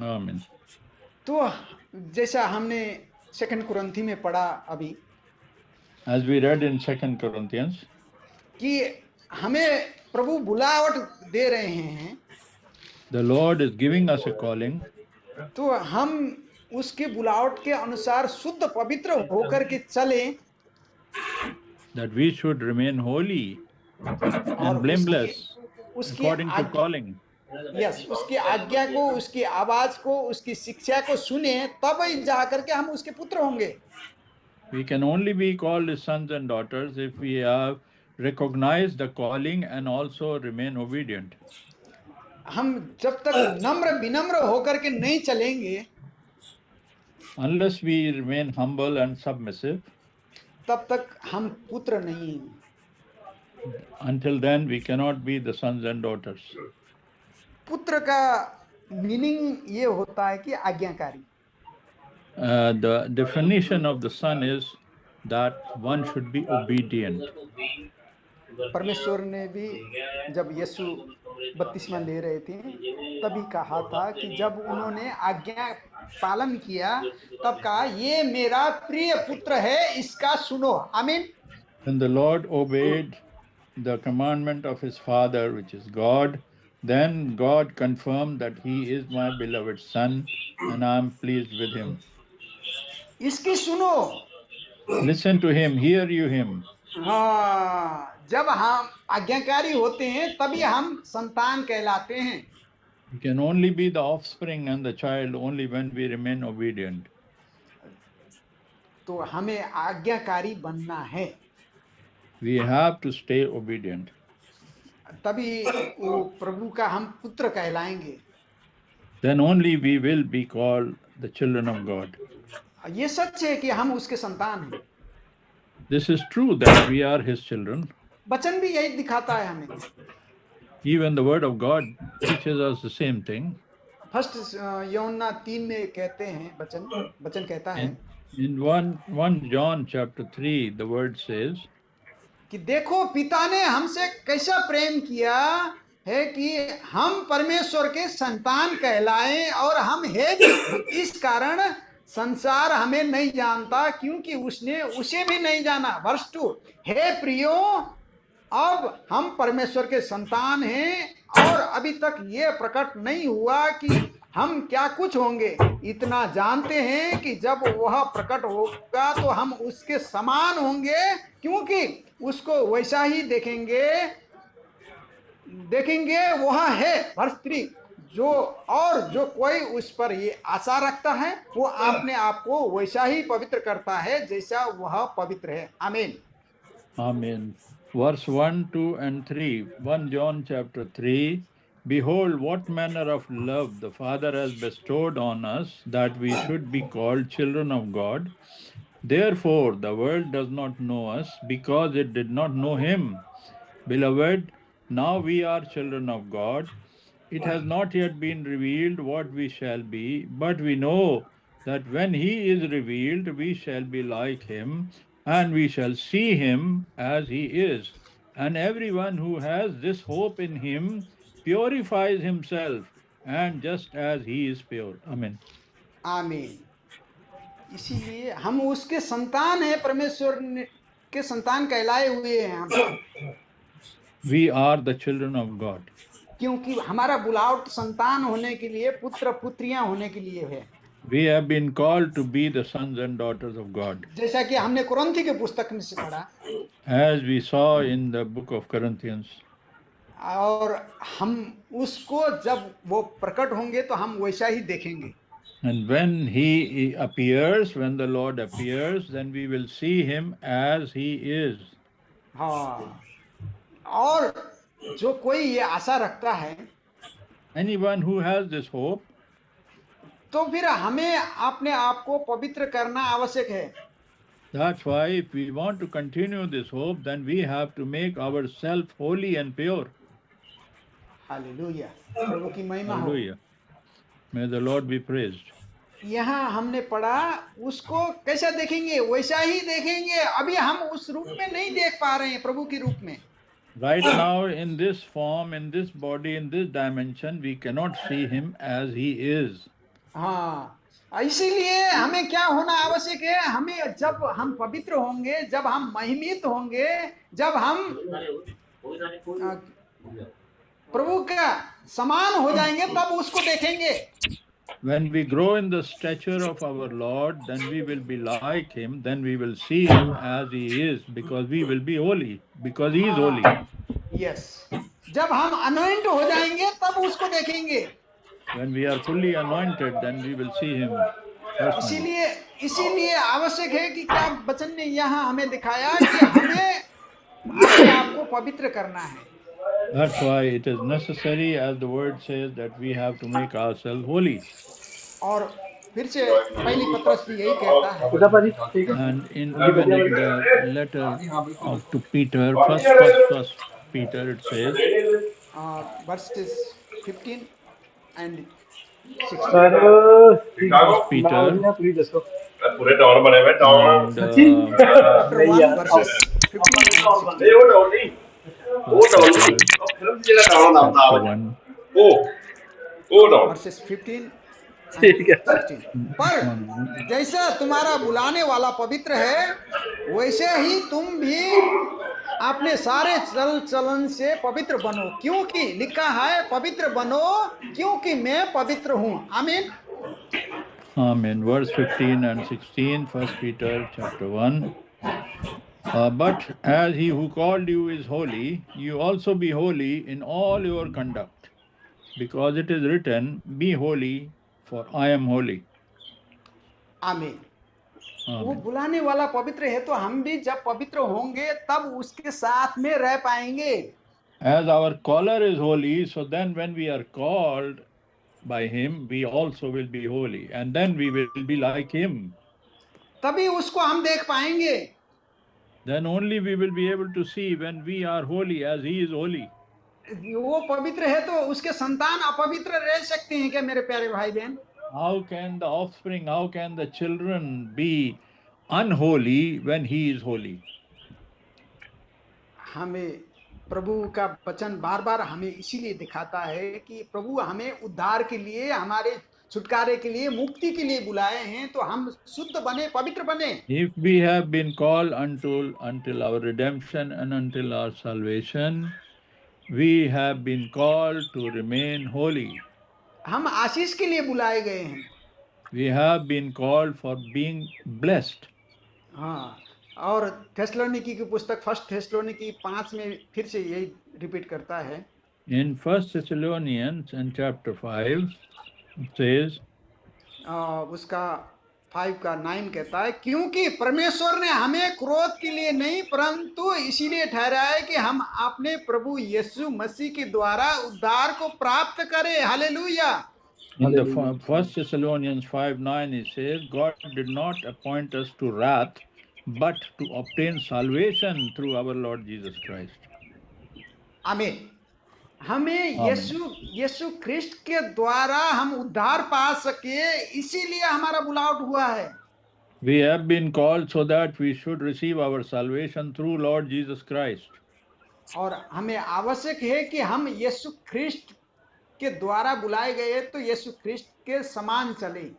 Amen. तो जैसा हमने 2 कुरिन्थी में पढ़ा अभी, As we read in 2 Corinthians, कि हमें प्रभु बुलावट दे रहे हैं. the Lord is giving us a calling. तो हम उसके बुलावट के अनुसार शुद्ध पवित्र होकर के चलें. That we should remain holy and blameless according to calling. Yes, उसकी आज्ञा को, उसकी आवाज को, उसकी शिक्षा को सुने, तब ही जाकर के हम उसके पुत्र होंगे. We can only be called his sons and daughters if we have recognized the calling and also remain obedient. हम जब तक नम्र विनम्र होकर के नहीं चलेंगे, unless we remain humble and submissive, तब तक हम पुत्र नहीं. until then we cannot be the sons and daughters. पुत्र का मीनिंग ये होता है कि आज्ञाकारी. The definition of the son is that one should be obedient. परमेश्वर ने भी जब यीशु बपतिस्मा ले रहे थे तभी कहा था कि जब उन्होंने आज्ञा पालन किया तब कहा ये मेरा प्रिय पुत्र है, इसका सुनो. आमीन. When the Lord obeyed the commandment of his father, which is God, then God confirmed that he is my beloved son and I am pleased with him. इसकी सुनो। Listen to him, hear you him. हाँ, जब हम आज्ञाकारी होते हैं तभी हम संतान कहलाते हैं। We can only be the offspring and the child only when we remain obedient. तो हमें आज्ञाकारी बनना है, We have to stay obedient. तभी वो प्रभु का हम पुत्र कहलाएंगे। Then only we will be called the children of God. ये सच है कि हम उसके संतान हैं। This is true that we are his children. वचन भी यही दिखाता है हमें। Even the word of God teaches us the same thing. First यूहन्ना 3 में कहते हैं, वचन कहता है In 1 John chapter 3, the word says, कि देखो पिता ने हमसे कैसा प्रेम किया है कि हम परमेश्वर के संतान कहलाएं, और हम हैं भी। इस कारण संसार हमें नहीं जानता क्योंकि उसने उसे भी नहीं जाना। वर्ष 2, हे प्रियो, अब हम परमेश्वर के संतान हैं और अभी तक ये प्रकट नहीं हुआ कि हम क्या कुछ होंगे। इतना जानते हैं कि जब वह प्रकट होगा तो हम उसके समान होंगे, क्योंकि उसको वैसा ही देखेंगे वह है। वर्ष 3, जो कोई उस पर ये आशा रखता है वो अपने आप को वैसा ही पवित्र करता है जैसा वह पवित्र है। आमीन। Amen. Verse 1, 2, and 3. 1 John chapter 3. Behold, what manner of love the Father has bestowed on us, that we should be called children of God. Therefore, the world does not know us, because it did not know him. Beloved, now we are children of God. It has not yet been revealed what we shall be, but we know that when he is revealed, we shall be like him, and we shall see him as he is. And everyone who has this hope in him purifies himself, and just as he is pure. Amen. आमीन। इसीलिए हम उसके संतान हैं, परमेश्वर के संतान कहलाए हुए हैं हम। We are the children of God. क्योंकि हमारा बुलावट संतान होने के लिए, पुत्र पुत्रियां होने के लिए है। We have been called to be the sons and daughters of God. जैसा कि हमने कुरिन्थी के पुस्तक में से पढ़ा, As we saw in the book of Corinthians. और हम उसको जब वो प्रकट होंगे तो हम वैसा ही देखेंगे। And when he appears, when the Lord appears, then we will see him as he is. हाँ, और जो कोई ये आशा रखता है, Anyone who has this hope, तो फिर हमें अपने आप को पवित्र करना आवश्यक है। that's why if we want to continue this hope, then we have to make ourselves holy and pure. Hallelujah, प्रभु की महिमा हो। Hallelujah. May the Lord be praised. यहाँ हमने पढ़ा, उसको कैसा देखेंगे, वैसा ही देखेंगे। अभी हम उस रूप में नहीं देख पा रहे हैं, प्रभु के रूप में। Right now, in this form, in this body, in this dimension, we cannot see him as he is. हाँ, इसीलिए हमें क्या होना आवश्यक है? हमें जब हम पवित्र होंगे, जब हम महिमित होंगे, जब हम प्रभु का समान हो जाएंगे, तब उसको देखेंगे। When we grow in the stature of our Lord, then we will be like him, then we will see him as he is, because we will be holy, because he is holy. Yes. जब हम anoint हो जाएंगे, तब उसको देखेंगे। When we are fully anointed, then we will see him personally. इसीलिए आवश्यक है कि क्या वचन ने यहाँ हमें दिखाया कि हमें अपने आप को पवित्र करना है। That's why it is necessary, as the word says, that we have to make ourselves holy. और फिर से पहली पत्रस भी यही कहता है। And even in the letter to Peter, first Peter, it says, verses 15 and 16. Peter, पूरे टावर बने हुए टावर verses 15 and 16. verses 15 पर जैसा तुम्हारा बुलाने वाला पवित्र है, वैसे ही तुम भी अपने सारे चल चलन से पवित्र बनो, क्योंकि लिखा है, पवित्र बनो क्योंकि मैं पवित्र हूँ। आमीन। Amen. Verse 15 and 16, 1 Peter chapter 1. But as he who called you is holy, you also be holy in all your conduct, because it is written, Be holy, for I am holy. आमीन। वो Amen. बुलाने वाला पवित्र है, तो हम भी जब पवित्र होंगे तब उसके साथ में रह पाएंगे। As our caller is holy, so then when we are called by him, we also will be holy, and then we will be like him. तभी उसको हम देख पाएंगे। Then only we will be able to see when we are holy as he is holy. वो पवित्र है तो उसके संतान अपवित्र रह सकते हैं क्या मेरे प्यारे भाई बहन? How can the offspring, how can the children be unholy when he is holy? हमें प्रभु का वचन बार बार हमें इसीलिए दिखाता है कि प्रभु हमें उद्धार के लिए, हमारे छुटकारे के लिए, मुक्ति के लिए बुलाए हैं, तो हम शुद्ध बने, पवित्र बने। If we have been called until our redemption and until our salvation, we have been called to remain holy. हम आशीष के लिए बुलाए गए हैं। We have been called for being blessed. हाँ, और थेसलोनिकी की पुस्तक 1 थेसलोनिकी 5 में फिर से यही रिपीट करता है। In 1 Thessalonians and chapter 5, it says, उसका 5 का 9 कहता है, क्योंकि परमेश्वर ने हमें क्रोध के लिए नहीं परंतु इसीलिए ठहराया है कि हम अपने प्रभु यीशु मसीह के द्वारा उद्धार को प्राप्त करें। Hallelujah. in the 1 Thessalonians 5:9, it says, God did not appoint us to wrath, but to obtain salvation through our Lord Jesus Christ. आमीन। हमें यीशु ख्रिस्ट के द्वारा हम उद्धार पा सके, इसीलिए हमारा बुलावट हुआ है। We have been called so that we should receive our salvation through Lord Jesus Christ. और हमें आवश्यक है कि हम यीशु ख्रिस्ट के द्वारा बुलाए गए तो यीशु ख्रिस्ट के समान चले।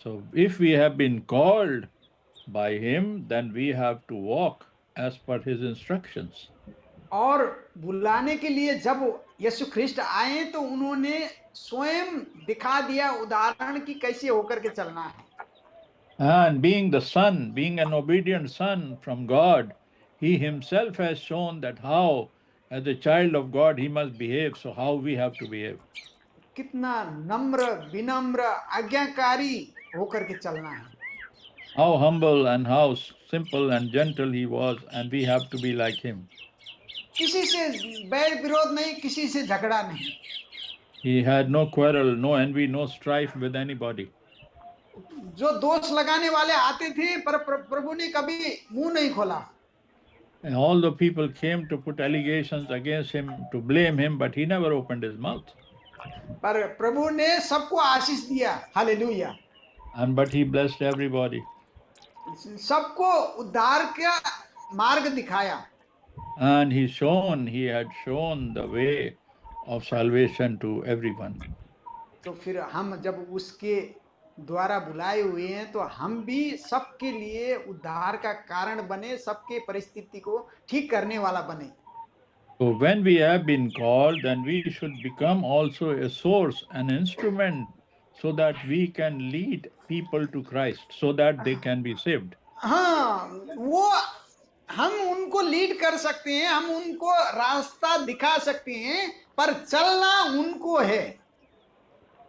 So if we have been called by him, then we have to walk as per his instructions. और बुलाने के लिए जब यीशु ख्रिस्ट आए तो उन्होंने स्वयं दिखा दिया उदाहरण की कैसे होकर के चलना है। And being the son, being an obedient son from God, he himself has shown that how, as a child of God, he must behave. So how we have to behave. कितना नम्र, विनम्र, आज्ञाकारी होकर के चलना है। How humble and how simple and gentle he was, and we have to be like him. किसी से बैर विरोध नहीं, किसी से झगड़ा नहीं। He had no quarrel, no envy, no strife with anybody. जो दोष लगाने वाले आते थे पर प्रभु ने कभी मुंह नहीं खोला। And all the people came to put allegations against him, to blame him, but he never opened his mouth. पर प्रभु ने सबको आशीष दिया। Hallelujah. But he blessed everybody. सबको उद्धार का मार्ग दिखाया। And he had shown the way of salvation to everyone. तो फिर हम जब उसके द्वारा बुलाए हुए हैं तो हम भी सबके लिए उद्धार का कारण बने, सबके परिस्थिति को ठीक करने वाला बने। So when we have been called, then we should become also a source, an instrument, so that we can lead people to Christ, so that they can be saved. हाँ, वो हम उनको लीड कर सकते हैं, हम उनको रास्ता दिखा सकते हैं, पर चलना उनको है।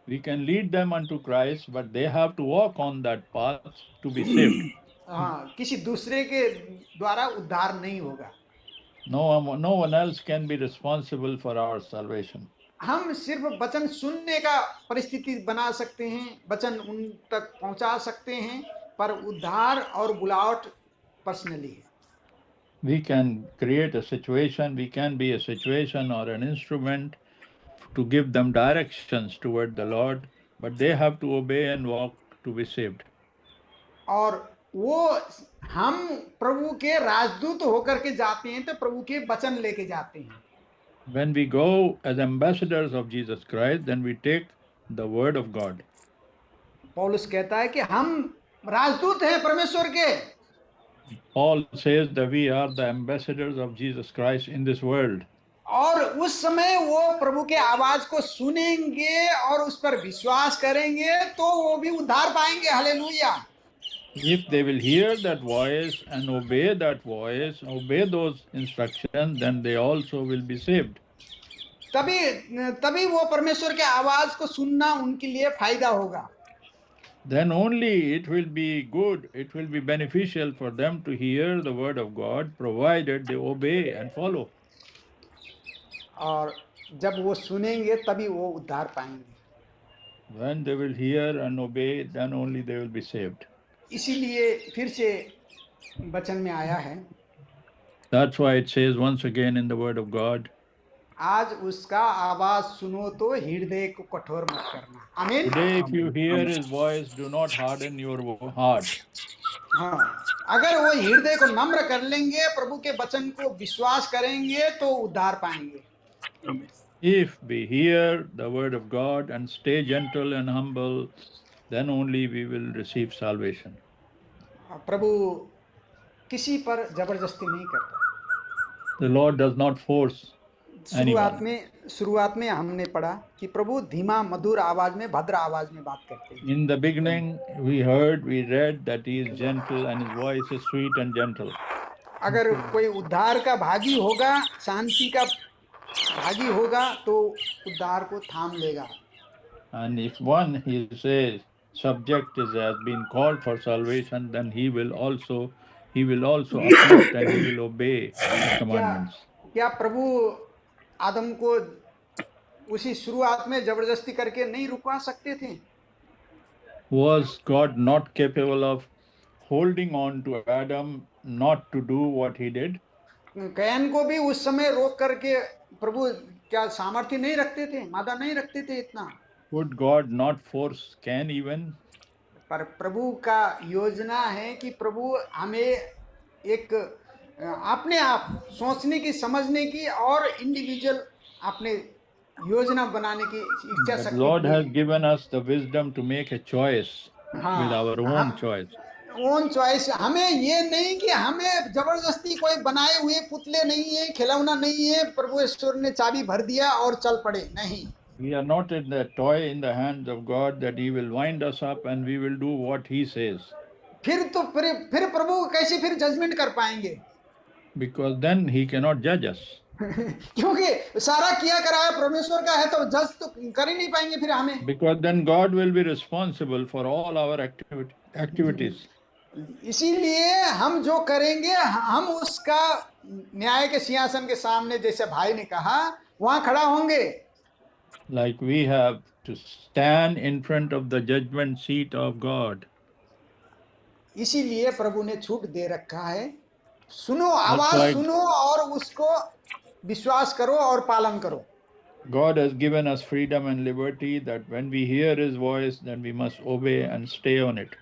We can lead them unto Christ, but they have to walk on that path to be saved. हाँ, किसी दूसरे के द्वारा उद्धार नहीं होगा। No one else can be responsible for our salvation. हम सिर्फ वचन सुनने का परिस्थिति बना सकते हैं, वचन उन तक पहुंचा सकते हैं, पर उद्धार और बुलावट पर्सनली है। We can create a situation, we can be a situation or an instrument to give them directions toward the Lord, but they have to obey and walk to be saved. और वो हम प्रभु के राजदूत होकर के जाते हैं तो प्रभु के वचन लेके जाते हैं। When we go as ambassadors of Jesus Christ, then we take the word of God. पौलुस कहता है कि हम राजदूत हैं परमेश्वर के। Paul says that we are the ambassadors of Jesus Christ in this world. और उस समय वो प्रभु के आवाज को सुनेंगे और उस पर विश्वास करेंगे तो वो भी उद्धार पाएंगे। Hallelujah. If they will hear that voice and obey that voice, obey those instructions, then they also will be saved. तभी तभी वो परमेश्वर के आवाज को सुनना उनके लिए फायदा होगा। Then only it will be good, it will be beneficial for them to hear the word of God, provided they obey and follow. और जब वो सुनेंगे तभी वो उद्धार पाएंगे। When they will hear and obey, then only they will be saved. इसीलिए फिर से वचन में आया है, That's why it says once again in the word of God, आज उसका आवाज सुनो तो हृदय को कठोर मत करना। आमीन। today if you hear his voice, do not harden your heart. हाँ, अगर वो हृदय को नम्र कर लेंगे, प्रभु के वचन को विश्वास करेंगे तो उद्धार पाएंगे। If we hear the word of God and stay gentle and humble, then only we will receive salvation. प्रभु किसी पर जबरदस्ती नहीं करता। The Lord does not force anyone. शुरुआत में हमने पढ़ा कि प्रभु धीमा मधुर आवाज में, भद्र आवाज में बात करते हैं। In the beginning, we read that he is gentle and his voice is sweet and gentle. अगर कोई उद्धार का भागी होगा, शांति का भागी होगा तो उद्धार को थाम लेगा। And if one, he says, subject has been called for salvation, then he will also uplift and he will obey the commandments. क्या प्रभु आदम को उसी शुरुआत में जबरदस्ती करके नहीं रुकवा सकते थे? Was God not capable of holding on to Adam not to do what he did? Can को भी उस समय रोक करके प्रभु क्या सामर्थ्य नहीं रखते थे, मादा नहीं रखते थे इतना? Would God not force Cain even? पर प्रभु का योजना है कि प्रभु हमें एक अपने आप सोचने की, समझने की और इंडिविजुअल अपने योजना बनाने की इच्छा शक्ति। Lord has given us the wisdom to make a choice with our own choice. Own choice. हमें ये नहीं कि हमें जबरदस्ती कोई बनाए हुए पुतले नहीं है, खिलौना नहीं है, प्रभु ईश्वर ने चाबी भर दिया और चल पड़े, नहीं। We are not in the toy in the hands of God that he will wind us up and we will do what he says. फिर प्रभु कैसे फिर जजमेंट कर पाएंगे? Because then he cannot judge us. क्योंकि सारा किया कराया परमेश्वर का है तो जज तो कर ही नहीं पाएंगे फिर हमें। Because then God will be responsible for all our activities. इसीलिए हम जो करेंगे हम उसका न्याय के सिंहासन के सामने, जैसे भाई ने कहा, वहां खड़ा होंगे। Like we have to stand in front of the judgment seat of God. इसीलिए प्रभु ने छूट दे रखा है, सुनो, आवाज सुनो और उसको विश्वास करो और पालन करो। God has given us freedom and liberty that when we hear his voice, then we must obey and stay on it.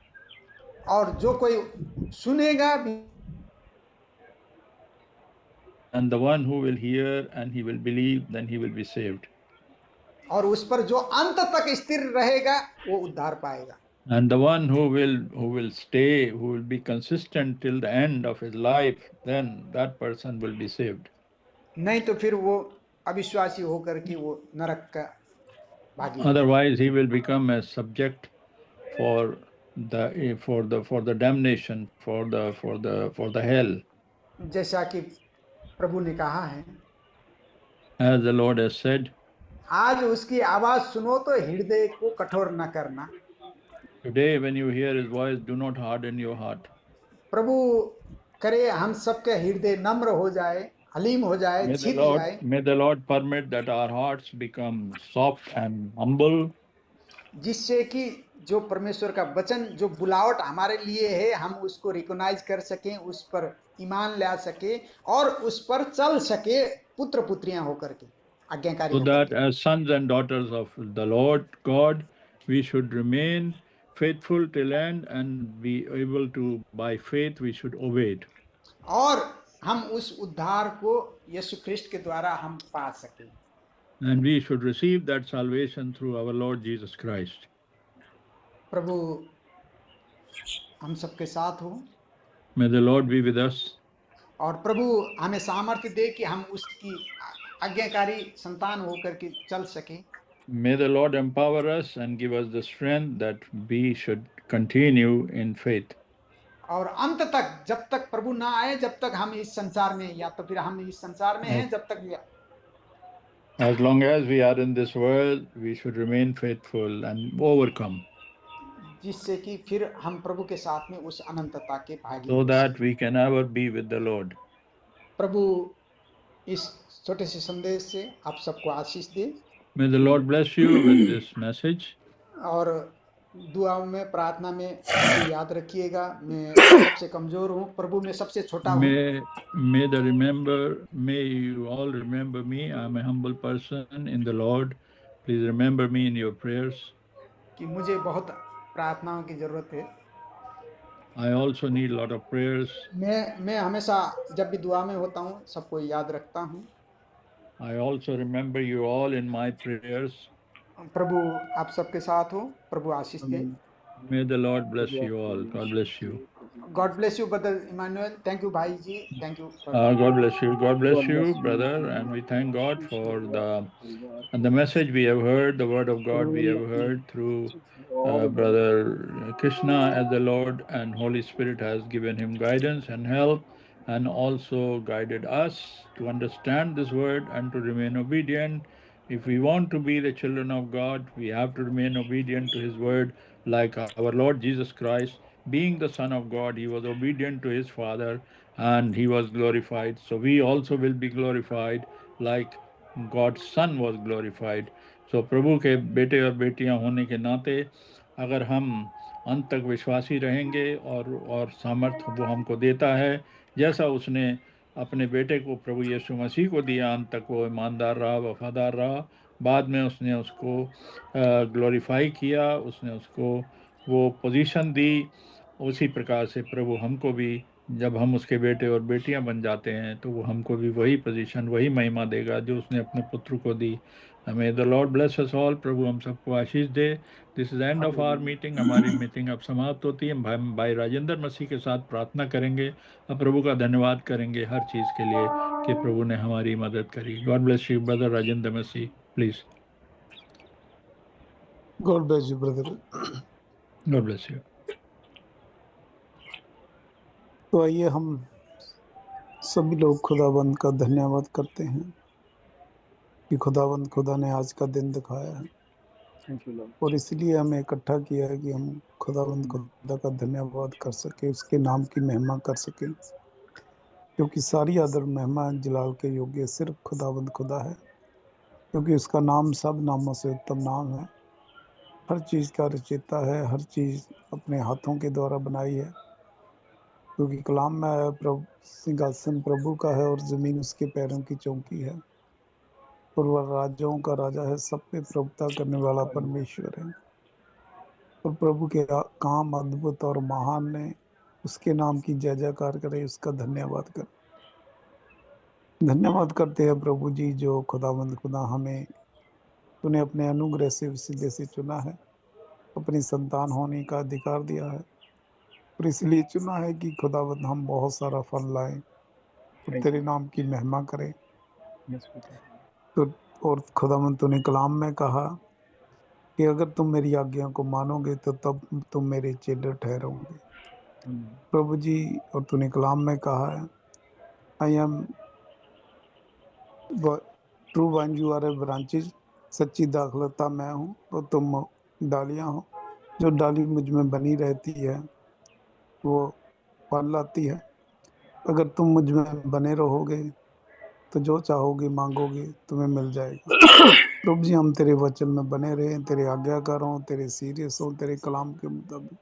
और जो कोई सुनेगा, and the one who will hear and he will believe, then he will be saved. और उस पर जो अंत तक स्थिर रहेगा वो उद्धार पाएगा। And the one who will stay, who will be consistent till the end of his life, then that person will be saved. नहीं तो फिर वो अविश्वासी होकर के वो नरक का भागी। Otherwise he will become a subject for the damnation, for the hell. जैसा कि प्रभु ने कहा है, as the Lord has said, आज उसकी आवाज सुनो तो हृदय को कठोर न करना। Today when you hear his voice, do not harden your heart. प्रभु करे हम सबके हृदय नम्र हो जाए, हलीम हो जाए, छिप जाए। May the Lord permit that our hearts become soft and humble, जिससे कि जो परमेश्वर का वचन, जो बुलावट हमारे लिए है, हम उसको रिकॉग्नाइज कर सकें, उस पर ईमान ला सके और उस पर चल सके, पुत्र पुत्रियां होकर के, आज्ञाकारी। So that as sons and daughters of the Lord God, we should remain faithful till end and be able to, by faith, we should obey it. और हम उस उद्धार को यीशु ख्रिस्ट के द्वारा हम पा सके। And we should receive that salvation through our Lord Jesus Christ. प्रभु हम सबके साथ हो। May the Lord be with us. और प्रभु हमें सामर्थ्य दे कि हम उसकी आज्ञाकारी संतान होकर के चल सके। May the Lord empower us and give us the strength that we should continue in faith. और अंत तक, जब तक प्रभु ना आए, जब तक हम इस संसार में, या तो फिर हम इस संसार में हैं, जब तक As long as we are in this world, we should remain faithful and overcome, जिससे कि फिर हम प्रभु के साथ में उस अनंतता के भागी so हो that सकें। we can ever be with the Lord. प्रभु इस छोटे से संदेश से आप सबको आशीष दे। May the Lord bless you with this message. और दुआओं में, प्रार्थना में मुझे याद रखिएगा, मैं सबसे कमजोर हूँ, प्रभु में सबसे छोटा हूँ। May you all remember me. I am a humble person in the Lord. Please remember me in your prayers. कि मुझे बहुत प्रार्थनाओं की जरूरत है। I also need a lot of prayers. मैं हमेशा जब भी दुआ में होता हूँ, सबको याद रखता हूँ। I also remember you all in my prayers. प्रभु आप सबके साथ हो, प्रभु आशीष दे। May the Lord bless you all. God bless you. God bless you, brother Emmanuel. Thank you, भाई जी. Thank you. God bless you. God bless you, brother. And we thank God for the message we have heard, the word of God we have heard through Brother Krishna, as the Lord and Holy Spirit has given him guidance and help, and also guided us to understand this word and to remain obedient. If we want to be the children of God, we have to remain obedient to his word, like our Lord Jesus Christ. Being the Son of God, he was obedient to his Father and he was glorified. So we also will be glorified like God's Son was glorified. So प्रभु के बेटे और बेटियां होने के नाते अगर हम अंत तक विश्वासी रहेंगे और सामर्थ्य वो हमको देता है, जैसा उसने अपने बेटे को प्रभु यीशु मसीह को दिया, अंत तक वो ईमानदार रहा, वफादार रहा, बाद में उसने उसको ग्लोरीफाई किया, उसने उसको वो पोजीशन दी। उसी प्रकार से प्रभु हमको भी, जब हम उसके बेटे और बेटियां बन जाते हैं, तो वो हमको भी वही पोजीशन, वही महिमा देगा जो उसने अपने पुत्र को दी। May the Lord bless us all. प्रभु हम सबको आशीष दे। This is end of our meeting. हमारी मीटिंग अब समाप्त होती है। भाई राजेंद्र मसीह के साथ प्रार्थना करेंगे, अब प्रभु का धन्यवाद करेंगे हर चीज़ के लिए कि प्रभु ने हमारी मदद करी। God bless you brother Rajendra Masih, please. God bless you brother. God bless you. तो आइए हम सभी लोग खुदाबंद का धन्यवाद करते हैं कि खुदा ने आज का दिन दिखाया है और इसलिए हमें इकट्ठा किया है कि हम खुदा का धन्यवाद कर सके, उसके नाम की महिमा कर सके, क्योंकि सारी आदर महिमा जलाल के योग्य सिर्फ खुदा है, क्योंकि उसका नाम सब नामों से उत्तम नाम है। हर चीज़ का रचयिता है, हर चीज़ अपने हाथों के द्वारा बनाई है, क्योंकि कलाम में है प्रभु सिंहासन प्रभु का है और ज़मीन उसके पैरों की चौकी है, और वह राजाओं का राजा है, सब पे प्रभुता करने वाला परमेश्वर है। और प्रभु के काम अद्भुत और महान ने, उसके नाम की जय जयकार करे, उसका धन्यवाद कर। धन्यवाद करते हैं प्रभु जी, जो खुदा हमें तूने अपने अनुग्रह से वसीले से चुना है, अपनी संतान होने का अधिकार दिया है, और इसलिए चुना है कि खुदावंद हम बहुत सारा फल लाएं और तेरे नाम की महिमा करें। तो और खुदावंद तूने कलाम में कहा कि अगर तुम मेरी आज्ञा को मानोगे तो तब तुम मेरे चेले ठहरोगे। प्रभु जी, और तूने कलाम में कहा है, I am true vine, you are a branches, सच्ची दाखलता मैं हूँ और तुम डालियाँ हो। जो डाली मुझ में बनी रहती है वो फल लाती है। अगर तुम मुझ में बने रहोगे तो जो चाहोगे मांगोगे तुम्हें मिल जाएगा। प्रभु जी, हम तेरे वचन में बने रहें, तेरे आज्ञाकार हों, तेरे सीरियस हों, तेरे कलाम के मुताबिक,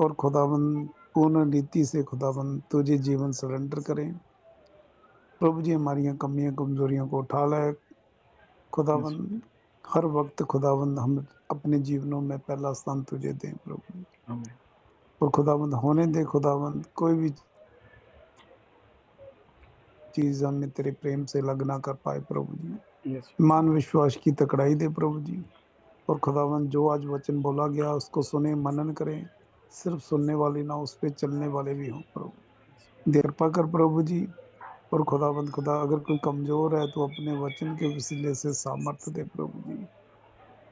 और खुदाबंद पूर्ण रीति से खुदाबंद तुझे जीवन सरेंडर करें। प्रभु जी, हमारी कमियां कमजोरियों को उठा लाए खुदाबंद, हर वक्त खुदाबंद हम अपने जीवनों में पहला स्थान तुझे दें प्रभु। और खुदाबंद होने दे खुदाबंद, कोई भी चीज हमें तेरे प्रेम से लग ना कर पाए प्रभु जी। ईमान विश्वास की तकड़ाई दे प्रभु जी। और खुदावंद, जो आज वचन बोला गया उसको सुने, मनन करें, सिर्फ सुनने वाले ना, उस पर चलने वाले भी हों प्रभु। देर पा कर प्रभु जी, और खुदाबंद खुदा अगर कोई कमजोर है तो अपने वचन के वसीले से सामर्थ्य दे प्रभु जी।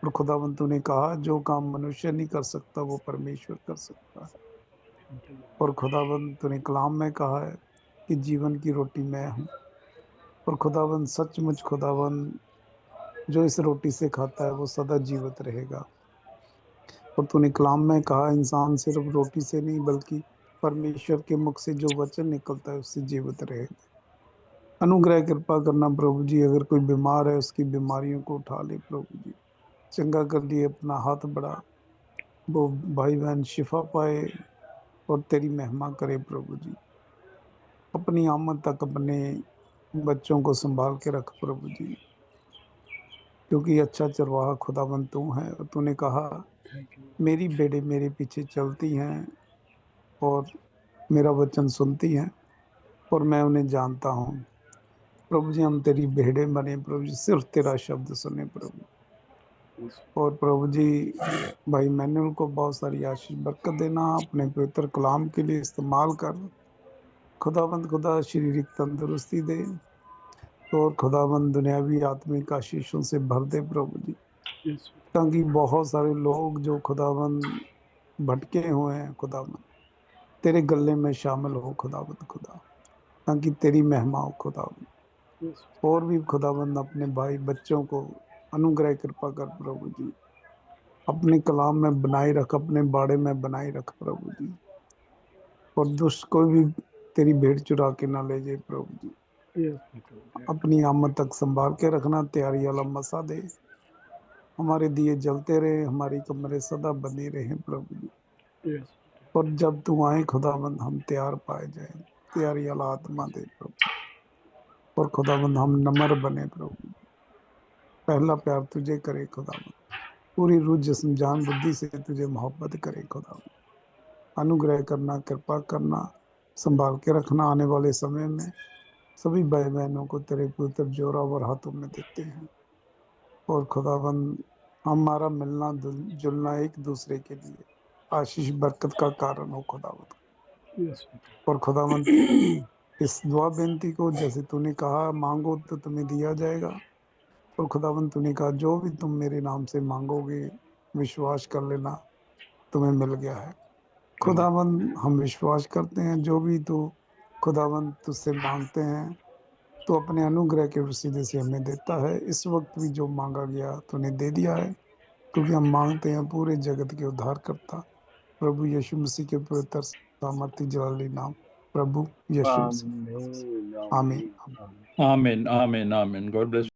और खुदाबंद तूने कहा जो काम मनुष्य नहीं कर सकता वो परमेश्वर कर सकता है। और खुदाबंद तूने कलाम में कहा है कि जीवन की रोटी मैं हूँ। और खुदाबंद सचमुच खुदाबंद जो इस रोटी से खाता है वो सदा जीवित रहेगा। और तूने कलाम में कहा इंसान सिर्फ रोटी से नहीं बल्कि परमेश्वर के मुख से जो वचन निकलता है उससे जीवित रहेगा। अनुग्रह कृपा करना प्रभु जी, अगर कोई बीमार है उसकी बीमारियों को उठा ले प्रभु जी, चंगा कर लिए, अपना हाथ बढ़ा, वो भाई बहन शिफा पाए और तेरी महिमा करे प्रभु जी। अपनी आमद तक अपने बच्चों को संभाल के रख प्रभु जी, क्योंकि अच्छा चरवाहा खुदाबंद तू है। और तूने कहा मेरी बेड़े मेरे पीछे चलती हैं और मेरा वचन सुनती हैं और मैं उन्हें जानता हूँ। प्रभु जी हम तेरी भेड़े बने प्रभु जी, सिर्फ तेरा शब्द सुने प्रभु। और प्रभु जी भाई मैनुअल को बहुत सारी आशीष बरकत देना, अपने पवित्र कलाम के लिए इस्तेमाल कर। खुदाबंद खुदा शारीरिक तंदुरुस्ती दे और खुदाबंद दुनियावी आत्मिक आशीषों से भर दे प्रभु जी, ताकि बहुत सारे लोग जो खुदाबंद भटके हुए हैं खुदाबंद तेरे गले में शामिल हो खुदाबंद खुदा, ताकि तेरी महिमा हो खुदाबंद। और भी खुदाबंद अपने भाई बच्चों को अनुग्रह कृपा कर प्रभु जी, अपने कलाम में बनाए रख, अपने बाड़े में बनाए रख प्रभु जी। और दुष्ट कोई भी तेरी भेंट चुरा के ना ले जाए प्रभु जी। अपनी आमद तक संभाल के रखना, तैयारी वाला मसा दे, हमारे दिए जलते रहे, हमारी कमरे सदा बनी रहे प्रभु जी। और जब तू आए खुदाबंद हम तैयार पाए जाए, तैयारी वाला आत्मा दे प्रभु। और खुदाबंद हम नम्र बने प्रभु, पहला प्यार तुझे करे खुदाबंद, पूरी रूह जिस्म जान बुद्धि से तुझे मोहब्बत करे खुदाबंद। अनुग्रह करना, कृपा करना, संभाल के रखना। आने वाले समय में सभी भाई बहनों को तेरे पवित्र जोरावर हाथों में देते हैं। और खुदाबंद हमारा मिलना जुलना एक दूसरे के लिए आशीष बरकत का कारण हो खुदाबंद। और खुदाबंद इस दुआ बेनती को जैसे तूने कहा मांगो तो तुम्हें दिया जाएगा। और खुदाबंद तूने कहा जो भी तुम मेरे नाम से मांगोगे विश्वास कर लेना तुम्हें मिल गया है। खुदाबंद हम विश्वास करते हैं जो भी तू खुदाबंद तुझसे मांगते हैं तो अपने अनुग्रह के वसीले से हमें देता है। इस वक्त भी जो मांगा गया तूने दे दिया है, क्योंकि हम मांगते हैं पूरे जगत के उद्धार करता प्रभु यीशु मसीह के पवित्र सामर्थ्य जलाली नाम प्रभु यीशु मसीह। आमीन। Amen, amen, amen. God bless.